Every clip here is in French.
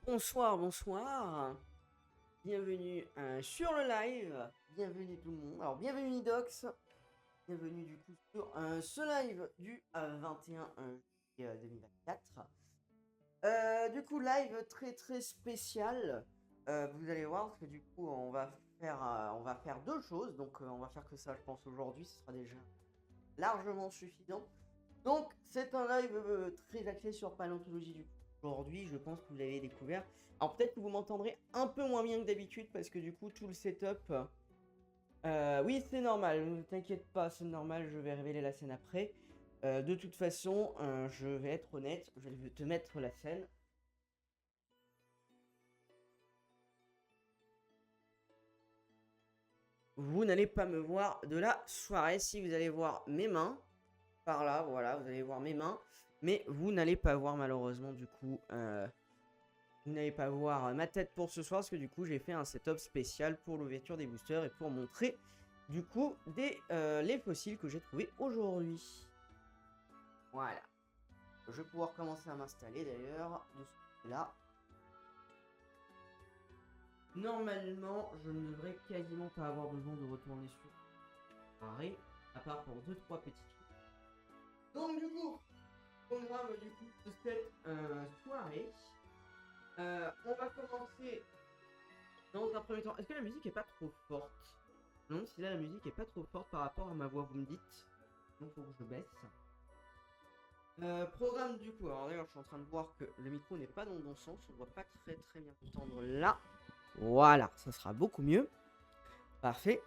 Bonsoir, bonsoir. Bienvenue sur le live. Bienvenue tout le monde. Alors, bienvenue Nidox. Bienvenue du coup sur ce live du 21 juillet 2024. Du coup, live très très spécial. Vous allez voir parce que du coup, on va faire deux choses. Donc, on va faire que ça, je pense, aujourd'hui. Ce sera déjà largement suffisant. Donc, c'est un live très axé sur paléontologie du coup. Aujourd'hui, je pense que vous l'avez découvert. Alors, peut-être que vous m'entendrez un peu moins bien que d'habitude parce que du coup, tout le setup. Oui, c'est normal, ne t'inquiète pas, c'est normal, je vais révéler la scène après. De toute façon, je vais être honnête, je vais te mettre la scène. Vous n'allez pas me voir de la soirée si vous allez voir mes mains. Par là, voilà, vous allez voir mes mains. Mais vous n'allez pas voir malheureusement du coup vous n'allez pas voir ma tête pour ce soir parce que du coup j'ai fait un setup spécial pour l'ouverture des boosters et pour montrer du coup les fossiles que j'ai trouvés aujourd'hui. Voilà. Je vais pouvoir commencer à m'installer d'ailleurs de ce côté-là. Normalement, je ne devrais quasiment pas avoir besoin de retourner sur pareil, à part pour 2-3 petits trucs. Donc du coup, programme du coup de cette soirée. On va commencer dans un premier temps. Est-ce que la musique est pas trop forte? Non, si là la musique est pas trop forte par rapport à ma voix, vous me dites. Donc faut que je baisse. Programme du coup. Alors d'ailleurs, je suis en train de voir que le micro n'est pas dans le bon sens. On ne voit pas très très bien entendre là. Voilà, ça sera beaucoup mieux. Parfait.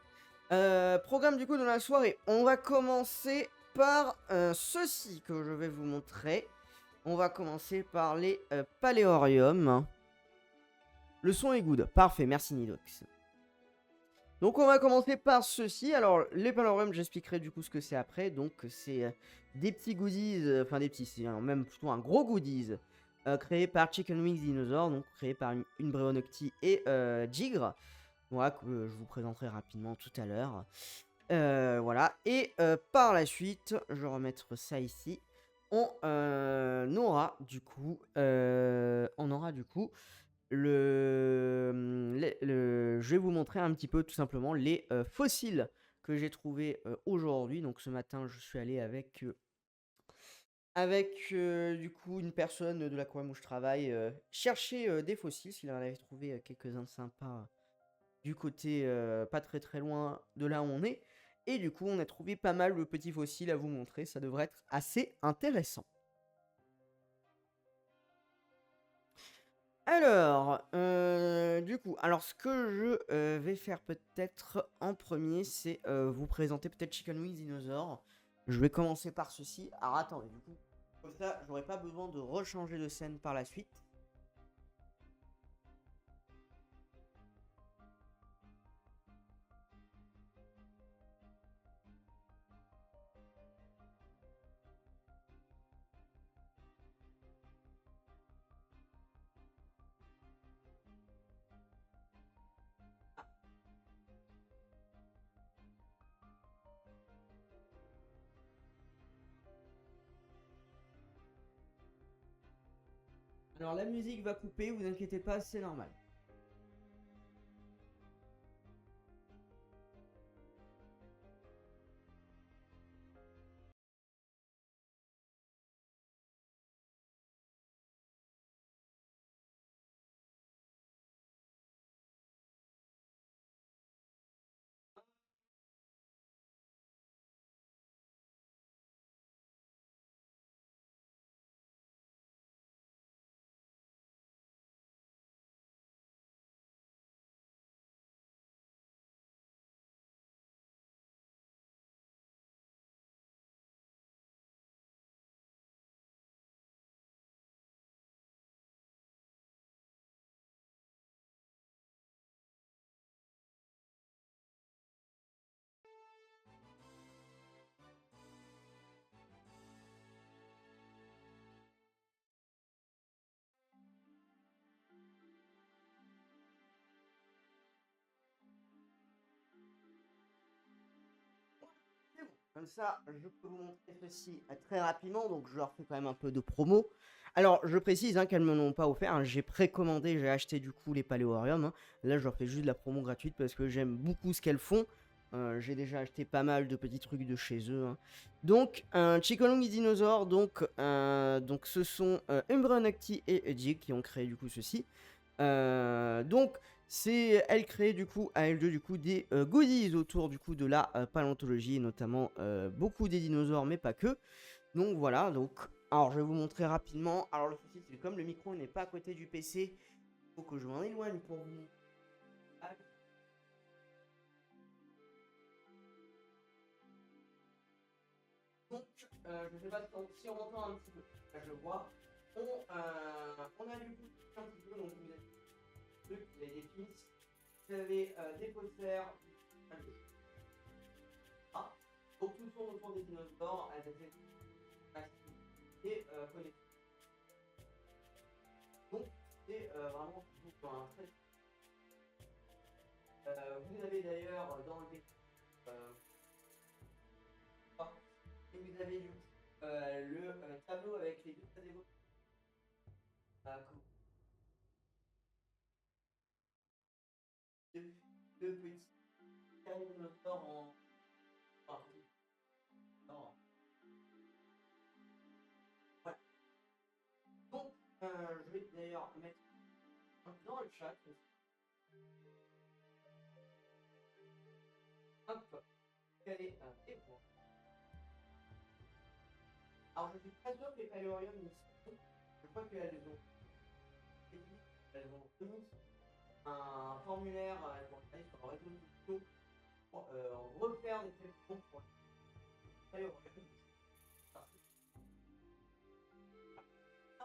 Programme du coup de la soirée. On va commencer par ceci que je vais vous montrer. On va commencer par les paléoriums. Le son est good. Parfait, merci Nidox. Donc on va commencer par ceci. Alors les panorames, j'expliquerai du coup ce que c'est après. Donc c'est des petits goodies, enfin des petits, c'est même plutôt un gros goodies créé par Chicken Wings Dinosaur, donc créé par une Bryonocti et Jigre. Voilà, que je vous présenterai rapidement tout à l'heure. Voilà, et par la suite, je vais remettre ça ici. On aura du coup je vais vous montrer un petit peu tout simplement les fossiles que j'ai trouvés aujourd'hui. Donc ce matin, je suis allé avec du coup une personne de l'aquarium où je travaille chercher des fossiles, s'il en avait trouvé quelques-uns sympas du côté pas très très loin de là où on est. Et du coup, on a trouvé pas mal de petits fossiles à vous montrer. Ça devrait être assez intéressant. Alors, du coup, alors ce que je vais faire peut-être en premier, c'est vous présenter peut-être Chicken Wings Dinosaur. Je vais commencer par ceci. Alors attendez, du coup, comme ça, j'aurai pas besoin de rechanger de scène par la suite. Alors la musique va couper, vous inquiétez pas, c'est normal. Comme ça, je peux vous montrer ceci très rapidement. Donc, je leur fais quand même un peu de promo. Alors, je précise qu'elles ne me l'ont pas offert. J'ai précommandé, j'ai acheté du coup les paléoriums. Là, je leur fais juste de la promo gratuite parce que j'aime beaucoup ce qu'elles font. J'ai déjà acheté pas mal de petits trucs de chez eux. Donc, Chikolong et Dinosaur. Donc, ce sont Umbra Nocti et Jig qui ont créé du coup ceci. Donc, c'est elle crée du coup à elle2 du coup des goodies autour du coup de la paléontologie, notamment beaucoup des dinosaures, mais pas que. Donc voilà, donc alors je vais vous montrer rapidement. Alors le souci c'est que comme le micro n'est pas à côté du PC, il faut que je m'en éloigne pour vous. Donc je sais pas si on entend un petit peu. Là je le vois. On a du coup un petit peu donc vous avez des pins, vous avez des posters. Ah, donc tout tourne autour des dinosaures avec des et connectés. Donc c'est vraiment tout un très. Vous avez d'ailleurs dans le et vous avez du coup le tableau avec les deux catégories. Deux petits dinosaures en. Non. Voilà. Donc, je vais d'ailleurs mettre dans le chat. Hop, caler un écran. Alors, je suis pas sûr que les paléoriums y sont. Je crois qu'elles ont remis un formulaire, elles vont aller sur leur réseau sociaux pour refaire des traitements pour les paléoriums.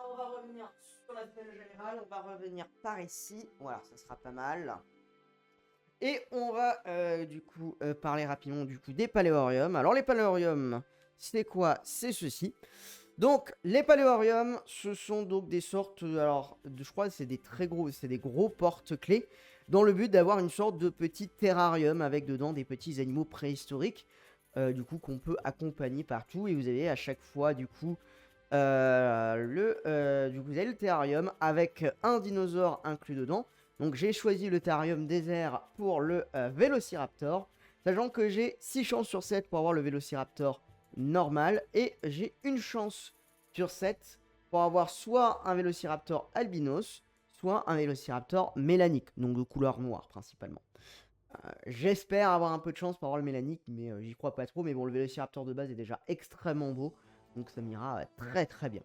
On va revenir sur la scène générale, on va revenir par ici. Voilà, ça sera pas mal. Et on va du coup parler rapidement du coup des paléoriums. Alors les paléoriums, c'est quoi? C'est ceci. Donc les paléoriums, ce sont donc des sortes, alors je crois que c'est des très gros, c'est des gros porte-clés dans le but d'avoir une sorte de petit terrarium avec dedans des petits animaux préhistoriques, du coup qu'on peut accompagner partout. Et vous avez à chaque fois du coup vous avez le terrarium avec un dinosaure inclus dedans. Donc j'ai choisi le terrarium désert pour le Vélociraptor, sachant que j'ai 6 chances sur 7 pour avoir le Vélociraptor normal et j'ai une chance sur 7 pour avoir soit un Vélociraptor albinos, soit un Vélociraptor mélanique, donc de couleur noire principalement. J'espère avoir un peu de chance pour avoir le mélanique, mais j'y crois pas trop. Mais bon, le Vélociraptor de base est déjà extrêmement beau, donc ça m'ira très très bien.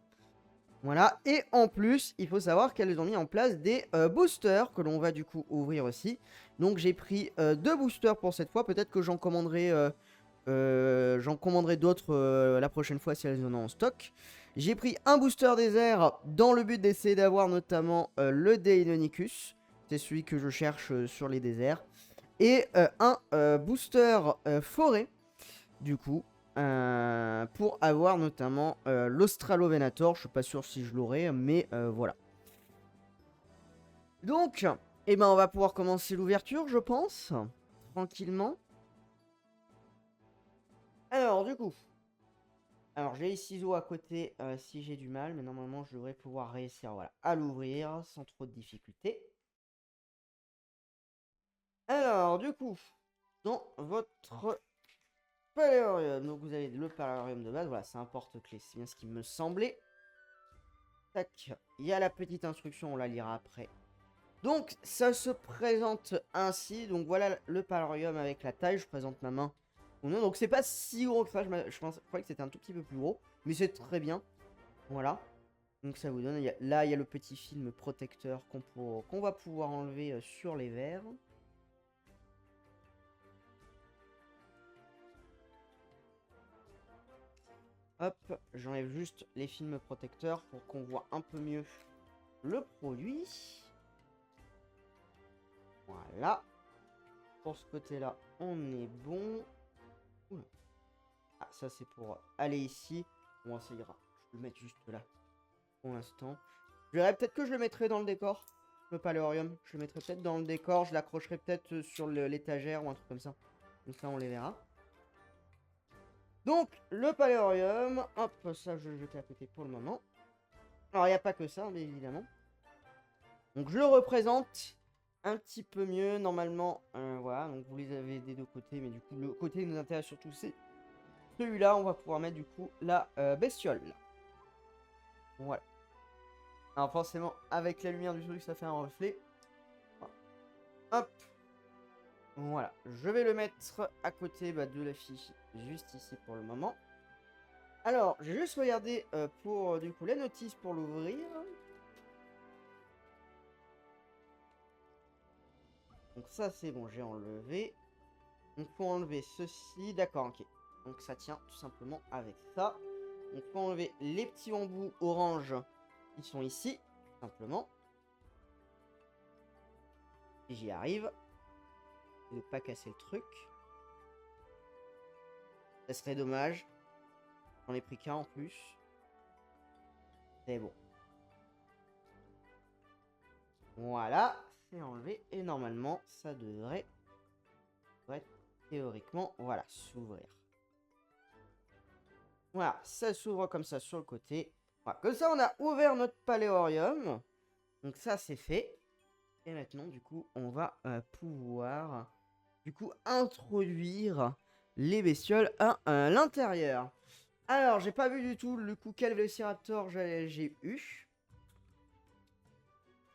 Voilà, et en plus, il faut savoir qu'elles ont mis en place des boosters que l'on va du coup ouvrir aussi. Donc j'ai pris 2 boosters pour cette fois, peut-être que j'en commanderai d'autres la prochaine fois si elles en ont en stock. J'ai pris un booster désert dans le but d'essayer d'avoir notamment le Deinonychus, c'est celui que je cherche sur les déserts. Et un booster forêt, du coup, pour avoir notamment l'Australovenator. Je suis pas sûr si je l'aurai, mais voilà. Donc, eh ben, on va pouvoir commencer l'ouverture, je pense, tranquillement. Alors, du coup, alors j'ai les ciseaux à côté si j'ai du mal, mais normalement je devrais pouvoir réussir voilà, à l'ouvrir sans trop de difficultés. Alors, du coup, dans votre paléorium, donc vous avez le paléorium de base, voilà, c'est un porte-clés, c'est bien ce qui me semblait. Tac, il y a la petite instruction, on la lira après. Donc, ça se présente ainsi, donc voilà le paléorium avec la taille, je présente ma main. Donc c'est pas si gros que ça, je croyais que c'était un tout petit peu plus gros, mais c'est très bien, voilà. Donc ça vous donne, là il y a le petit film protecteur qu'on va pouvoir enlever sur les verres. Hop, j'enlève juste les films protecteurs pour qu'on voit un peu mieux le produit. Voilà. Pour ce côté-là, on est bon. Oula. Ah, ça c'est pour aller ici. Bon, ça ira. Je vais le mettre juste là pour l'instant. Je verrai peut-être que je le mettrai dans le décor. Le paléorium. Je le mettrai peut-être dans le décor. Je l'accrocherai peut-être sur l'étagère ou un truc comme ça. Donc ça, on les verra. Donc, le paléorium, hop, ça je le jeter à côté pour le moment. Alors, il n'y a pas que ça, mais évidemment. Donc, je le représente un petit peu mieux, normalement. Voilà, donc vous les avez des deux côtés, mais du coup, le côté qui nous intéresse surtout, c'est celui-là. On va pouvoir mettre, du coup, la bestiole. Voilà. Alors, forcément, avec la lumière du truc, ça fait un reflet. Hop. Voilà. Je vais le mettre à côté de l'affiche, juste ici pour le moment. Alors, j'ai juste regardé pour, du coup, la notice pour l'ouvrir. Donc ça c'est bon, j'ai enlevé. Donc faut enlever ceci, d'accord, ok. Donc ça tient tout simplement avec ça. Donc faut enlever les petits embouts orange qui sont ici, tout simplement. Et j'y arrive. Ne pas casser le truc. Ça serait dommage. J'en ai pris qu'un en plus. C'est bon. Voilà, c'est enlevé. Et normalement, ça devrait théoriquement, voilà, s'ouvrir. Voilà, ça s'ouvre comme ça sur le côté. Voilà, comme ça, on a ouvert notre paléorium. Donc ça, c'est fait. Et maintenant, du coup, on va pouvoir, du coup, introduire les bestioles à l'intérieur. Alors, j'ai pas vu du tout, le coup, quel Vélociraptor j'ai eu.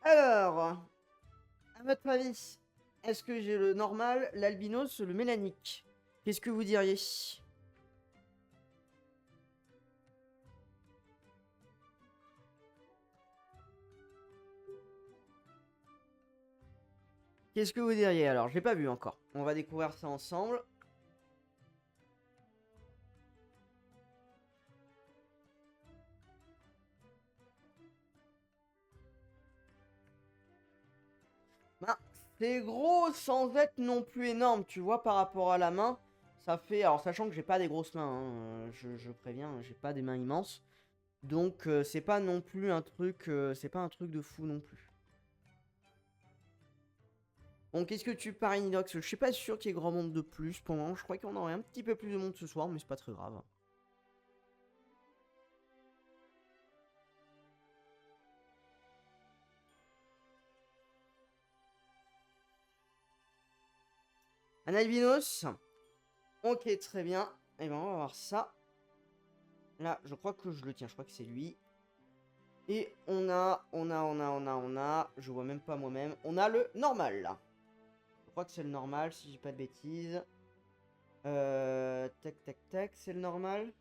Alors, à votre avis, est-ce que j'ai le normal, l'albinos, le mélanique? Qu'est-ce que vous diriez? Qu'est-ce que vous diriez alors? Je l'ai pas vu encore. On va découvrir ça ensemble. Bah, c'est gros sans être non plus énorme, tu vois, par rapport à la main. Ça fait, alors sachant que j'ai pas des grosses mains, hein, je préviens, j'ai pas des mains immenses. Donc c'est pas non plus un truc, c'est pas un truc de fou non plus. Bon, qu'est-ce que tu paries, Inox? Je suis pas sûr qu'il y ait grand monde de plus pour le moment. Je crois qu'on aurait un petit peu plus de monde ce soir, mais c'est pas très grave. Un albinos. Ok, très bien. Et ben on va voir ça. Là, je crois que je le tiens, je crois que c'est lui. Et on a, je vois même pas moi-même. On a le normal là. Je crois que c'est le normal si j'ai pas de bêtises. Tac tac tac, c'est le normal.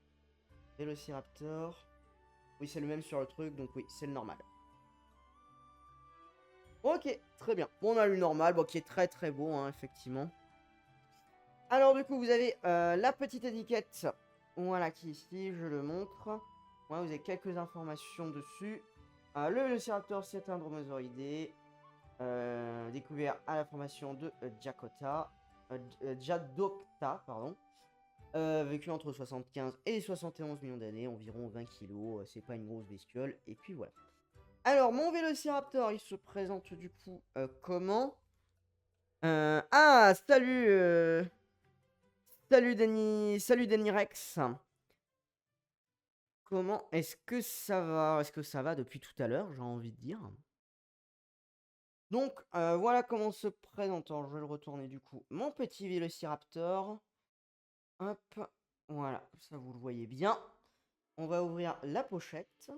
Vélociraptor. Oui, c'est le même sur le truc, donc oui, c'est le normal. Ok, très bien. Bon, on a le normal, bon, qui est très très beau, hein, effectivement. Alors du coup, vous avez la petite étiquette. Voilà, qui est ici, je le montre. Voilà, vous avez quelques informations dessus. Le Vélociraptor, c'est un dromosauridé. Découvert à la formation de Jadocta, pardon. Vécu entre 75 et 71 millions d'années, environ 20 kilos, c'est pas une grosse bestiole, et puis voilà. Alors, mon Vélociraptor, il se présente du coup comment? Ah, salut Danny Rex. Comment est-ce que ça va? Est-ce que ça va depuis tout à l'heure, j'ai envie de dire. Donc, voilà comment se présente. Alors, je vais le retourner du coup. Mon petit Vélociraptor. Hop, voilà, ça vous le voyez bien. On va ouvrir la pochette.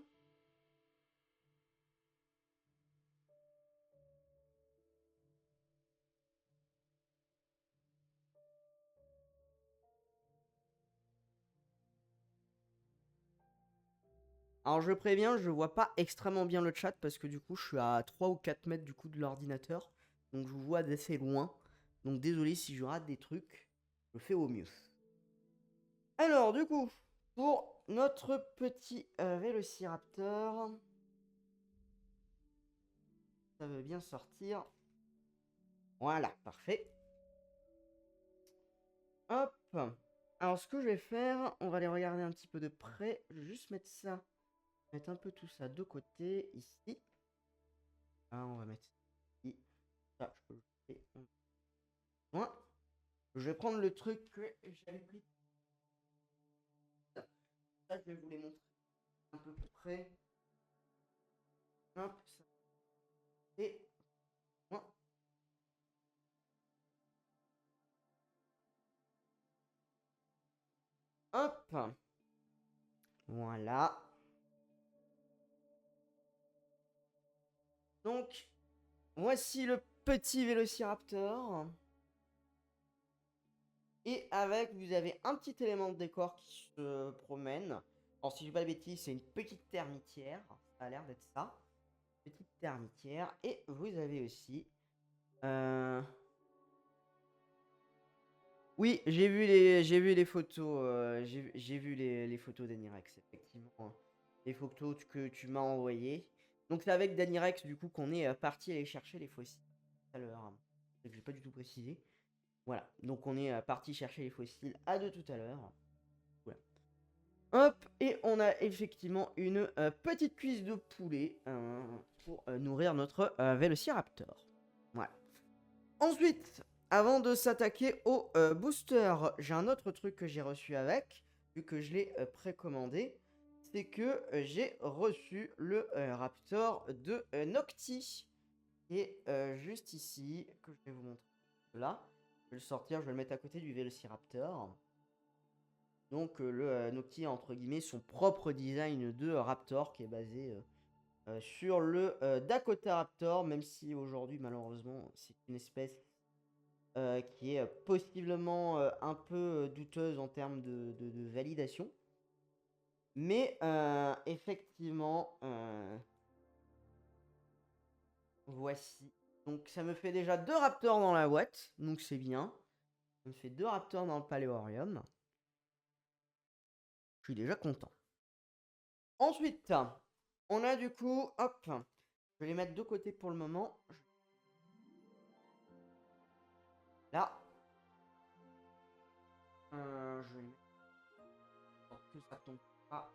Alors je préviens, je vois pas extrêmement bien le chat parce que du coup je suis à 3 ou 4 mètres du coup de l'ordinateur. Donc je vous vois d'assez loin. Donc désolé si je rate des trucs. Je fais au mieux. Alors du coup, pour notre petit Vélociraptor, ça veut bien sortir. Voilà, parfait. Hop. Alors ce que je vais faire, on va aller regarder un petit peu de près. Je vais juste mettre ça, mettre un peu tout ça de côté ici. Ah, on va mettre ici. Ça, je peux le faire. Voilà. Je vais prendre le truc que j'avais pris. ça, je vais vous les montrer un peu plus près. Hop, ça. Et voilà. Hop, voilà. Donc, voici le petit Vélociraptor. Et avec, vous avez un petit élément de décor qui se promène. Alors, si je dis pas de bêtises, c'est une petite termitière. Ça a l'air d'être ça. Petite termitière. Et vous avez aussi... Oui, j'ai vu les photos. J'ai vu les photos d'Anirex, effectivement. Les photos que tu m'as envoyées. Donc, c'est avec d'Anirex, du coup, qu'on est parti aller chercher les fossiles tout à l'heure. Je n'ai pas du tout précisé. Voilà, donc on est parti chercher les fossiles à de tout à l'heure. Voilà. Hop, et on a effectivement une petite cuisse de poulet pour nourrir notre Vélociraptor. Voilà. Ensuite, avant de s'attaquer au booster, j'ai un autre truc que j'ai reçu avec, vu que je l'ai précommandé. C'est que j'ai reçu le Raptor de Nocti, qui est juste ici, que je vais vous montrer là. Je vais le sortir, je vais le mettre à côté du Vélociraptor. Donc le Nocti a entre guillemets son propre design de Raptor qui est basé sur le Dakota Raptor, même si aujourd'hui malheureusement c'est une espèce qui est possiblement un peu douteuse en termes de validation. Mais effectivement, voici. Donc ça me fait déjà 2 Raptors dans la boîte, donc c'est bien. Ça me fait 2 Raptors dans le Paléorium. Je suis déjà content. Ensuite, on a du coup, hop, je vais les mettre de côté pour le moment. Là. Je vais les mettre pour que ça tombe pas.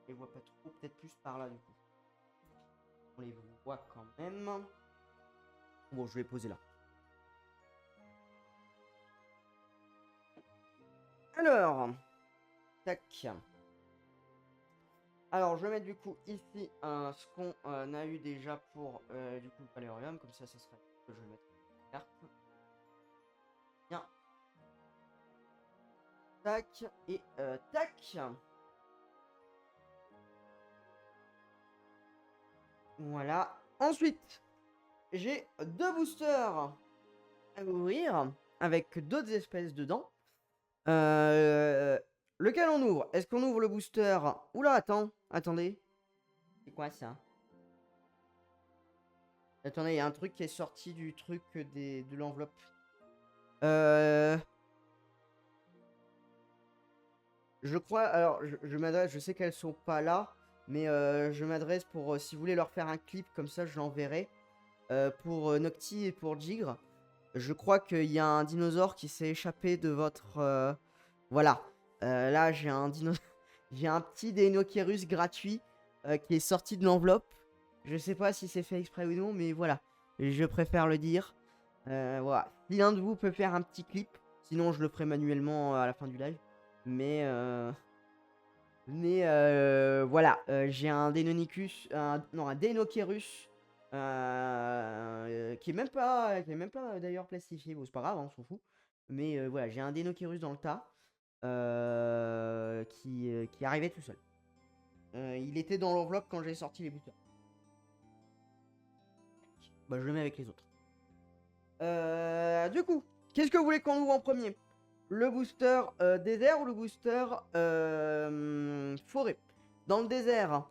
Je les vois pas trop, peut-être plus par là du coup. On les voit quand même. Bon, je vais les poser là. Alors, tac. Alors, je vais mettre du coup ici ce qu'on a eu déjà pour du coup le Paléorium. Comme ça serait que je vais mettre une carte. Bien. Tac. Et tac. Voilà. Ensuite, j'ai 2 boosters à ouvrir avec d'autres espèces dedans. Lequel on ouvre? Est-ce qu'on ouvre le booster? Oula, attendez. C'est quoi ça? Attendez, il y a un truc qui est sorti du truc de l'enveloppe. Je crois, alors je m'adresse, je sais qu'elles sont pas là, mais je m'adresse pour, si vous voulez leur faire un clip, comme ça je l'enverrai. Pour Nocti et pour Jigre. Je crois qu'il y a un dinosaure qui s'est échappé de votre... Voilà. Là, j'ai un j'ai un petit Deinocheirus gratuit qui est sorti de l'enveloppe. Je sais pas si c'est fait exprès ou non, mais voilà. Je préfère le dire. Voilà. Si l'un de vous peut faire un petit clip, sinon je le ferai manuellement à la fin du live. Mais voilà. J'ai un Deinonychus, non, un Deinocheirus qui est même pas d'ailleurs plastifié. Bon, c'est pas grave, hein, on s'en fout. Mais voilà, j'ai un Deinocheirus dans le tas qui arrivait tout seul. Il était dans l'enveloppe quand j'ai sorti les boosters. Bah, je le mets avec les autres. Du coup, qu'est-ce que vous voulez qu'on ouvre en premier? Le booster désert ou le booster forêt? Dans le désert,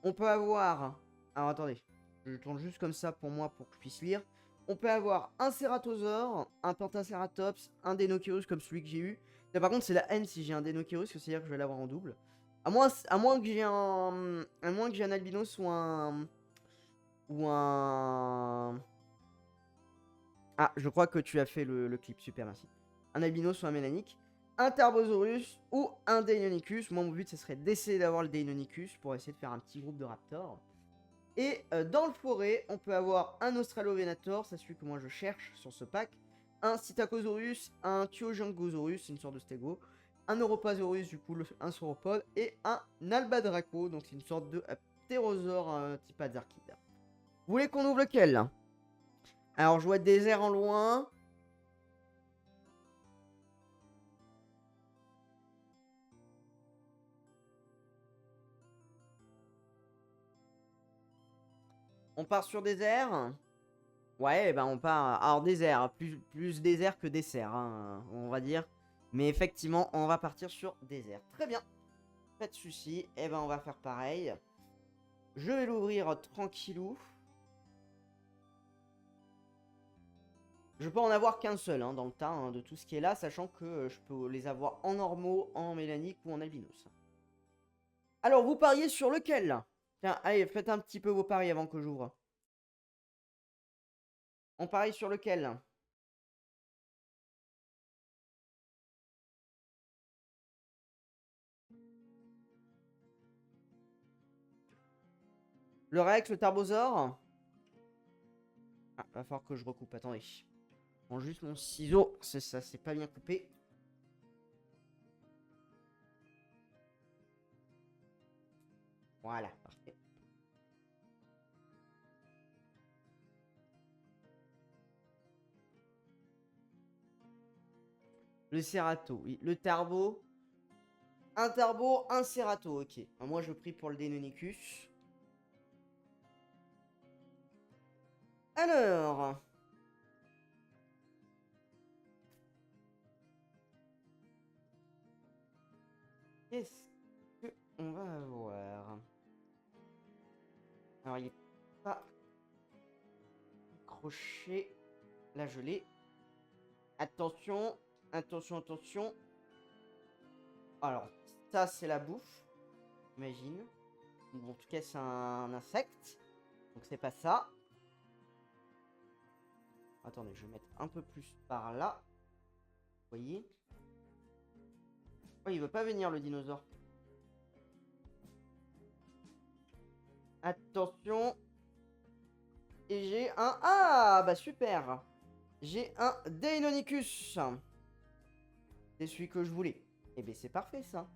on peut avoir... Alors attendez, je tourne juste comme ça pour moi pour que je puisse lire. On peut avoir un Ceratosaure, un Pentaceratops, un Deinocheirus comme celui que j'ai eu. Là, par contre, c'est la haine si j'ai un Deinocheirus, c'est-à-dire que je vais l'avoir en double. À moins que j'ai un albinos ou un... Ah, je crois que tu as fait le clip, super, merci. Un albinos ou un mélanique, un Tarbosaurus ou un Deinonychus. Moi, mon but, ce serait d'essayer d'avoir le Deinonychus pour essayer de faire un petit groupe de raptors. Et dans le forêt, on peut avoir un Australovenator, c'est celui que moi je cherche sur ce pack, un Psittacosaurus, un Tyrannosaurus, c'est une sorte de stego, un Europasaurus, du coup, un sauropode, et un Albadraco, donc c'est une sorte de ptérosaure type Azarkid. Vous voulez qu'on ouvre lequel là? Alors, je vois désert en loin. On part sur désert. Ouais, ben on part. Alors, désert, plus désert que dessert, hein, on va dire. Mais effectivement, on va partir sur désert. Très bien. Pas de soucis. Et ben, on va faire pareil. Je vais l'ouvrir tranquillou. Je peux en avoir qu'un seul hein, dans le tas hein, de tout ce qui est là, sachant que je peux les avoir en normaux, en mélanique ou en albinos. Alors, vous pariez sur lequel là? Tiens, allez, faites un petit peu vos paris avant que j'ouvre. On parie sur lequel là? Le Rex, le Tarbosaure? Ah, va falloir que je recoupe, attendez. Je prends juste mon ciseau, c'est ça, c'est pas bien coupé. Voilà, parfait. Le Cerato, oui. Le Tarbo. Un Tarbo, un Cerato, ok. Moi, je prie pour le Deinonychus. Alors... Qu'est-ce qu'on va avoir? Alors, il n'est pas accroché. Là, je l'ai. Attention, attention, attention. Alors, ça, c'est la bouffe. Imagine. Bon, en tout cas, c'est un insecte. Donc, c'est pas ça. Attendez, je vais mettre un peu plus par là. Vous voyez? Oh, il veut pas venir, le dinosaure. Attention. Et j'ai un... Ah, bah super. J'ai un Deinonychus. C'est celui que je voulais. Eh bien, c'est parfait, ça.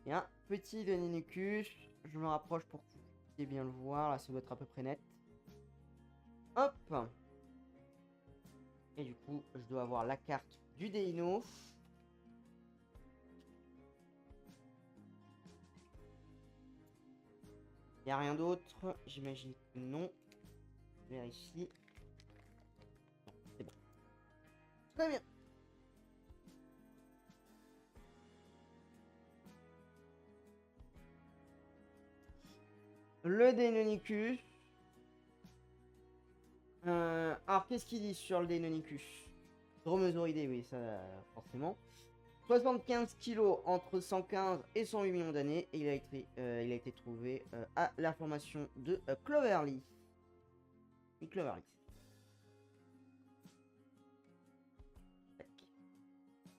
Et un petit Deinonychus. Je me rapproche pour que vous puissiez bien le voir. Là, ça doit être à peu près net. Hop. Et du coup, je dois avoir la carte du Deino. Il n'y a rien d'autre. J'imagine que non. Je vérifie. C'est bon. Très bien. Le Deinonychus. Alors, qu'est-ce qu'il dit sur le Deinonychus? Dromosauridé, oui, ça, forcément. 75 kilos entre 115 et 108 millions d'années. Et il a été trouvé à la formation de Cloverly. Cloverly.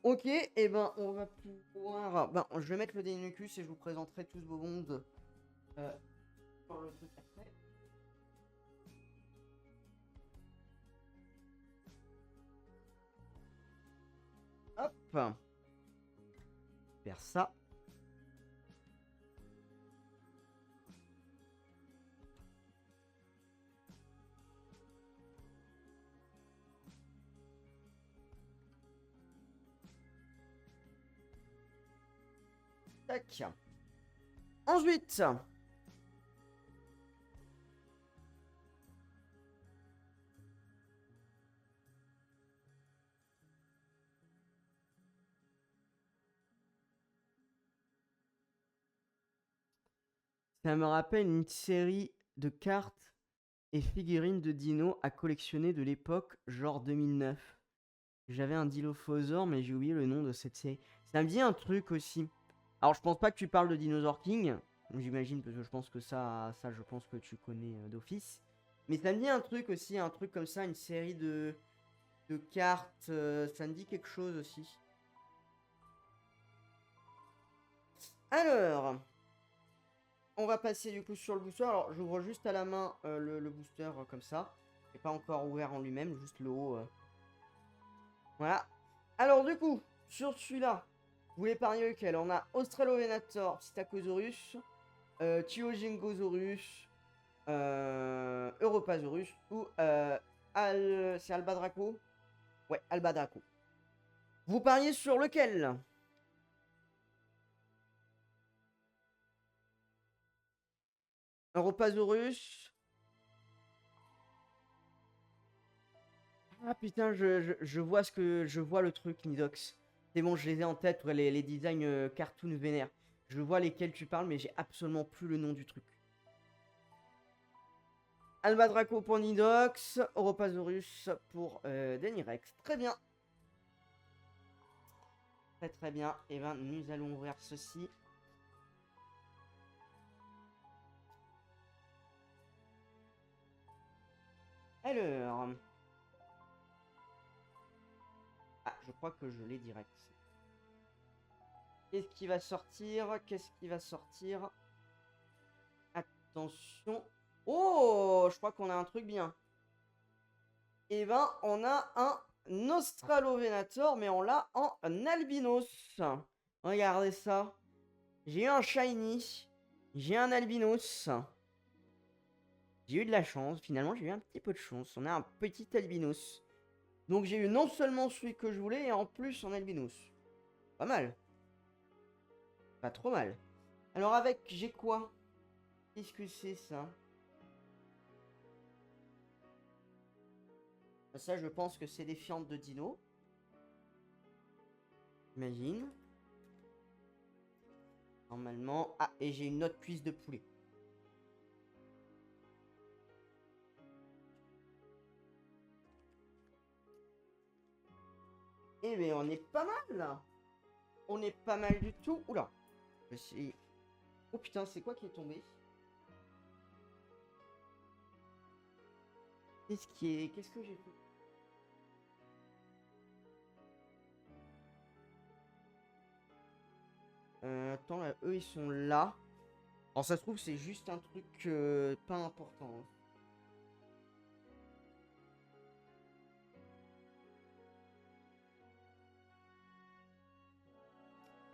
Ok, et ben on va pouvoir... Ben, je vais mettre le Deinonychus et je vous présenterai tous vos mondes pour le truc après. Hop. Faire ça. Tac. Ensuite... Ça me rappelle une série de cartes et figurines de dinos à collectionner de l'époque, genre 2009. J'avais un Dilophosaure, mais j'ai oublié le nom de cette série. Ça me dit un truc aussi. Alors, je pense pas que tu parles de Dinosaur King. J'imagine, parce que je pense que ça je pense que tu connais d'office. Mais ça me dit un truc aussi, un truc comme ça, une série de cartes. Ça me dit quelque chose aussi. Alors, on va passer du coup sur le booster. Alors, j'ouvre juste à la main le booster comme ça. Il n'est pas encore ouvert en lui-même, juste le haut. Voilà. Alors du coup, sur celui-là, vous voulez parier lequel? On a Australovenator, Psittacosaurus, Tyojingosaurus, Europasaurus ou c'est Albadraco? Ouais, Albadraco. Vous pariez sur lequel? Europasaurus. Ah putain, je vois je vois le truc, Nidox. C'est bon, je les ai en tête, ouais, les designs cartoon vénères. Je vois lesquels tu parles, mais j'ai absolument plus le nom du truc. Albadraco pour Nidox, Europasaurus pour Denirex. Très bien. Très très bien. Et ben nous allons ouvrir ceci. Alors. Ah, je crois que je l'ai direct. Qu'est-ce qui va sortir? Qu'est-ce qui va sortir? Attention. Oh, je crois qu'on a un truc bien. Et ben, on a un Australovenator, mais on l'a en albinos. Regardez ça. J'ai eu un shiny. J'ai un albinos. J'ai eu de la chance. Finalement, j'ai eu un petit peu de chance. On a un petit albinos. Donc, j'ai eu non seulement celui que je voulais, et en plus en albinos. Pas mal. Pas trop mal. Alors, avec, j'ai quoi? Qu'est-ce que c'est ça? Ça, je pense que c'est des fientes de dino. Imagine. Normalement. Ah, et j'ai une autre cuisse de poulet. Eh bien, on est pas mal là. On est pas mal du tout. Oula. Je suis... Oh putain, c'est quoi qui est tombé? Qu'est-ce que j'ai fait? Attends, là, eux, ils sont là. Alors, ça se trouve, c'est juste un truc pas important.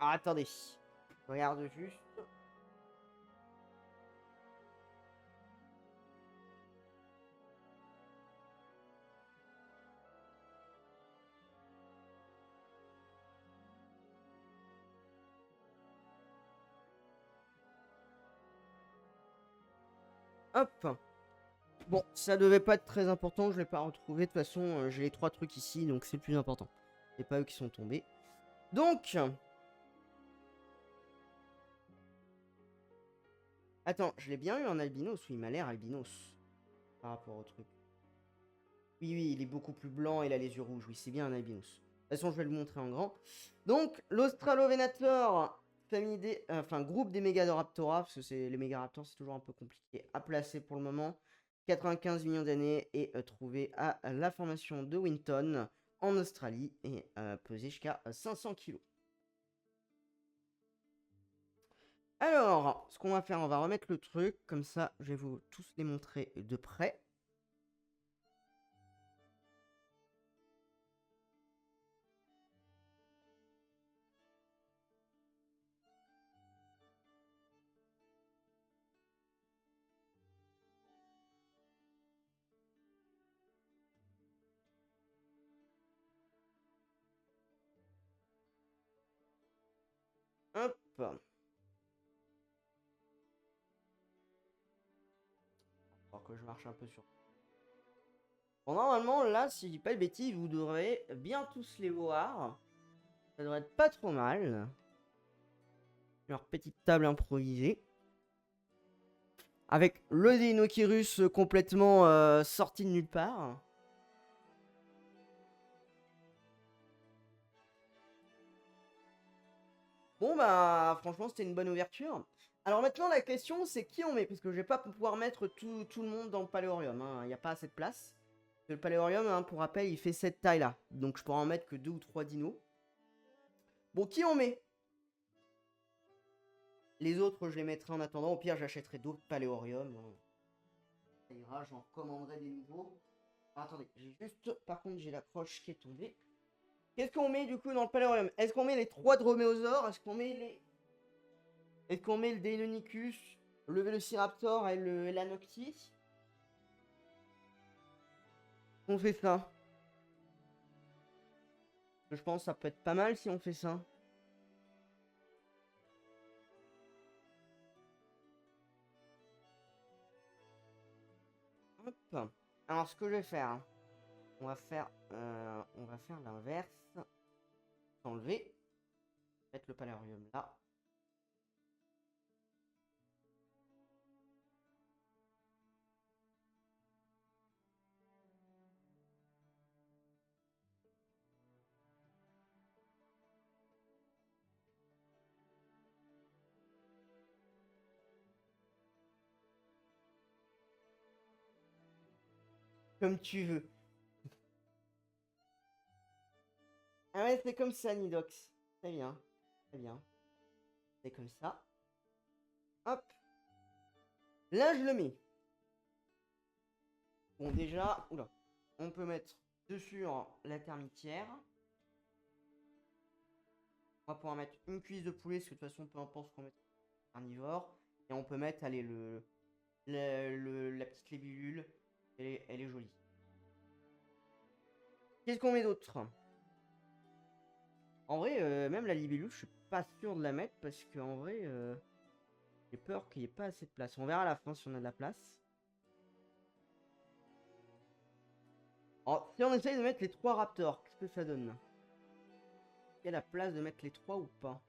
Ah, attendez. Je regarde juste. Hop. Bon, ça devait pas être très important. Je l'ai pas retrouvé. De toute façon, j'ai les 3 trucs ici, donc c'est le plus important. C'est pas eux qui sont tombés. Donc... Attends, je l'ai bien eu en albinos ou il m'a l'air albinos par rapport au truc. Oui, oui, il est beaucoup plus blanc et il a les yeux rouges. Oui, c'est bien un albinos. De toute façon, je vais le montrer en grand. Donc, l'Australovenator, famille des, enfin, groupe des Megadoraptora, parce que les Megaraptors, c'est toujours un peu compliqué à placer pour le moment. 95 millions d'années et trouvé à la formation de Winton en Australie et pesé jusqu'à 500 kg. Alors, ce qu'on va faire, on va remettre le truc, comme ça, je vais vous tous les montrer de près. Hop. Alors que je marche un peu sur. Bon, normalement, là, si je dis pas de bêtises, vous devrez bien tous les voir. Ça devrait être pas trop mal. Leur petite table improvisée. Avec le Deinocheirus complètement sorti de nulle part. Bon, bah, franchement, c'était une bonne ouverture. Alors maintenant, la question, c'est qui on met? Parce que je vais pas pouvoir mettre tout le monde dans le Paléorium. Il n'y a pas assez de place. Le Paléorium, hein, pour rappel, il fait cette taille-là. Donc je pourrais en mettre que 2 ou 3 dinos. Bon, qui on met? Les autres, je les mettrai en attendant. Au pire, j'achèterai d'autres Paléorium. Ça ira, j'en commanderai des nouveaux. Ah, attendez, j'ai juste... Par contre, j'ai la croche qui est tombée. Qu'est-ce qu'on met du coup dans le paléorium? Est-ce qu'on met les 3 droméosaures? Est-ce qu'on met les... Est-ce qu'on met le Deinonychus, le Vélociraptor et l'Anocti? On fait ça. Je pense que ça peut être pas mal si on fait ça. Hop. Alors ce que je vais faire, hein, on va faire l'inverse. Enlever. Mettre le paléorium là. Comme tu veux. Ah ouais, c'est comme ça, Nidox. Très bien. Très bien. C'est comme ça. Hop. Là, je le mets. Bon, déjà, oula, on peut mettre dessus la termitière. On va pouvoir mettre une cuisse de poulet, parce que de toute façon, peu importe ce qu'on met carnivore. Et on peut mettre, allez, la petite libellule. Elle est jolie. Qu'est-ce qu'on met d'autre? En vrai, même la libellule, je suis pas sûr de la mettre, parce qu'en vrai, j'ai peur qu'il n'y ait pas assez de place. On verra à la fin si on a de la place. Alors, si on essaye de mettre les 3 raptors, qu'est-ce que ça donne? Il y a la place de mettre les 3 ou pas?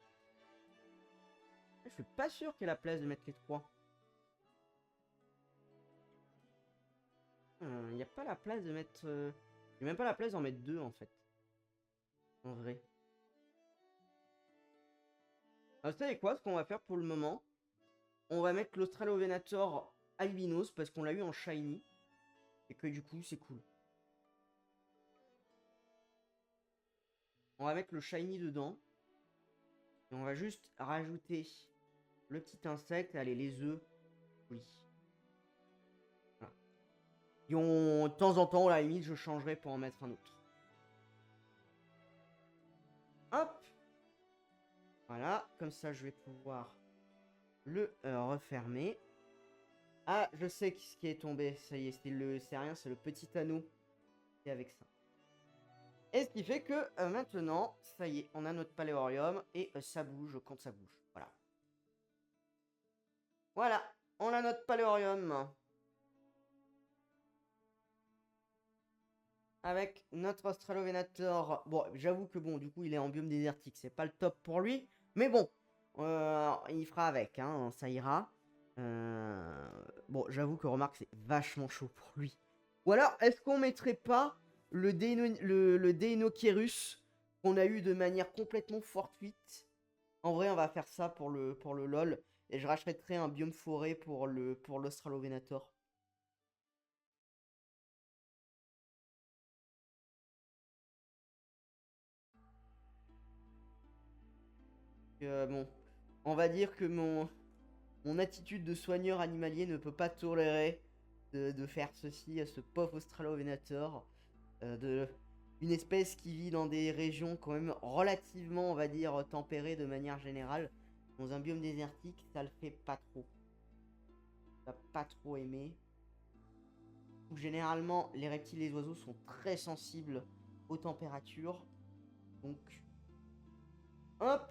Je suis pas sûr qu'il y ait la place de mettre les 3. Il n'y a pas la place de mettre... Il n'y a même pas la place d'en mettre 2 en fait. En vrai. Alors, vous savez quoi? Ce qu'on va faire pour le moment, on va mettre l'Australovenator albinos parce qu'on l'a eu en shiny. Et que du coup, c'est cool. On va mettre le shiny dedans. Et on va juste rajouter le petit insecte. Allez, les œufs. Oui. Voilà. Et de temps en temps, à la limite, je changerai pour en mettre un autre. Hop. Voilà. Comme ça, je vais pouvoir le refermer. Ah, je sais ce qui est tombé. Ça y est, c'est rien, c'est le petit anneau qui est avec ça. Et ce qui fait que maintenant, ça y est, on a notre paléorium et ça bouge quand ça bouge. Voilà. Voilà, on a notre paléorium. Avec notre Australovenator. Bon, j'avoue que bon, du coup, il est en biome désertique. C'est pas le top pour lui. Mais bon, il fera avec, hein, ça ira. Bon, j'avoue que remarque, c'est vachement chaud pour lui. Ou alors, est-ce qu'on mettrait pas le Deinocheirus qu'on a eu de manière complètement fortuite? En vrai, on va faire ça pour le LOL. Et je rachèterai un biome forêt pour l'Australovenator. Bon, on va dire que mon attitude de soigneur animalier ne peut pas tolérer de faire ceci à ce pauvre Australovenator. Une espèce qui vit dans des régions quand même relativement, on va dire, tempérées de manière générale. Dans un biome désertique, ça le fait pas trop. Ça pas trop aimé. Généralement, les reptiles et les oiseaux sont très sensibles aux températures. Donc, hop!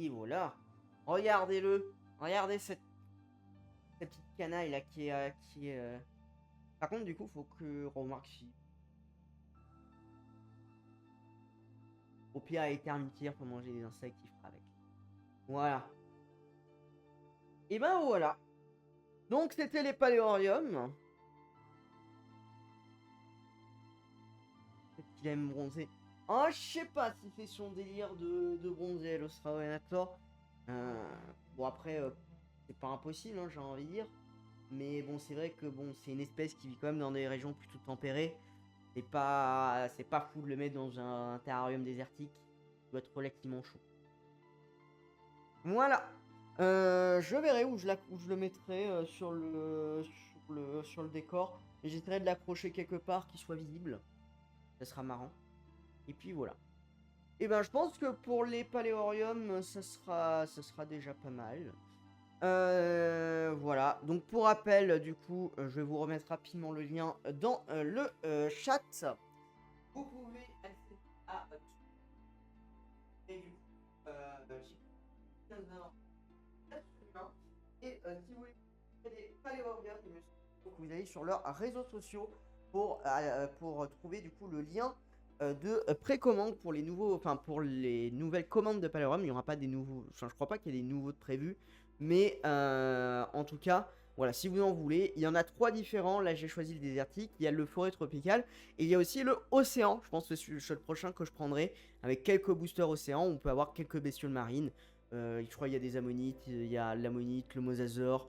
Et voilà. Regardez-le. Regardez cette petite canaille là qui est. Par contre, du coup, faut que remarque si. Au pire, elle est termitière pour manger des insectes, il fera avec. Voilà. Et ben voilà. Donc, c'était les paléoriums. Peut-être qu'il aime bronzer. Oh, je sais pas s'il fait son délire de bronzer, l'Australovenator. Bon, après, c'est pas impossible, hein, j'ai envie de dire. Mais bon, c'est vrai que bon, c'est une espèce qui vit quand même dans des régions plutôt tempérées. C'est pas fou de le mettre dans un terrarium désertique. Il doit être relativement chaud. Voilà. Je verrai où je le mettrai sur le décor. J'essaierai de l'accrocher quelque part qui soit visible. Ça sera marrant. Et puis voilà. Et ben je pense que pour les paléoriums, ça sera déjà pas mal. Voilà. Donc pour rappel, du coup, je vais vous remettre rapidement le lien dans le chat. Vous pouvez accéder à et du coup, j'ai 15 heures absolument. Et si vous voulez des paléoriums, donc vous allez sur leurs réseaux sociaux pour trouver du coup le lien de précommande pour les nouveaux, enfin pour les nouvelles commandes de Paléorium. Il n'y aura pas des nouveaux, enfin je crois pas qu'il y ait des nouveaux de prévus, mais en tout cas, voilà, si vous en voulez, il y en a 3 différents. Là j'ai choisi le désertique, il y a le forêt tropical et il y a aussi le océan. Je pense que c'est le prochain que je prendrai avec quelques boosters océan. On peut avoir quelques bestioles marines. Je crois qu'il y a des ammonites, il y a l'ammonite, le mosasaure,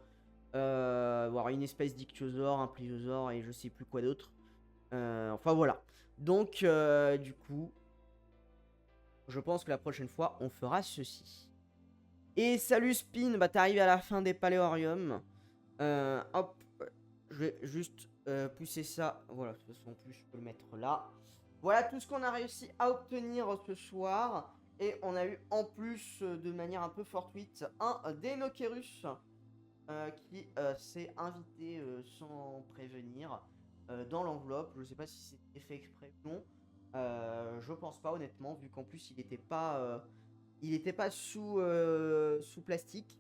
voilà, une espèce d'ichthyosaure, un pliosaure et je sais plus quoi d'autre. Enfin voilà. Donc du coup, je pense que la prochaine fois, on fera ceci. Et salut Spin, bah t'es arrivé à la fin des paléoriums. Hop, je vais juste pousser ça. Voilà, de toute façon, en plus, je peux le mettre là. Voilà tout ce qu'on a réussi à obtenir ce soir. Et on a eu en plus, de manière un peu fortuite, un Deinocheirus qui s'est invité sans prévenir dans l'enveloppe. Je sais pas si c'était fait exprès ou non. Je pense pas honnêtement, vu qu'en plus il était pas sous plastique.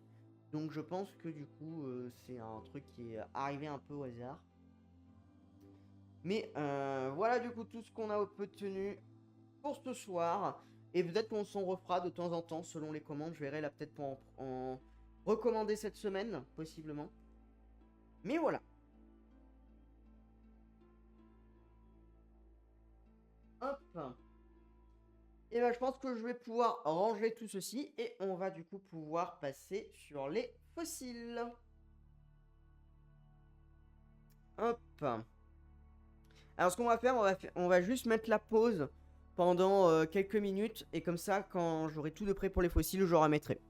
Donc je pense que du coup c'est un truc qui est arrivé un peu au hasard. Mais voilà du coup tout ce qu'on a obtenu pour ce soir. Et peut-être qu'on s'en refera de temps en temps selon les commandes. Je verrai là peut-être pour en recommander cette semaine, possiblement. Mais voilà. Hop. Et ben je pense que je vais pouvoir ranger tout ceci. Et on va du coup pouvoir passer sur les fossiles. Hop. Alors ce qu'on va faire, on va juste mettre la pause pendant quelques minutes. Et comme ça, quand j'aurai tout de prêt pour les fossiles, je remettrai.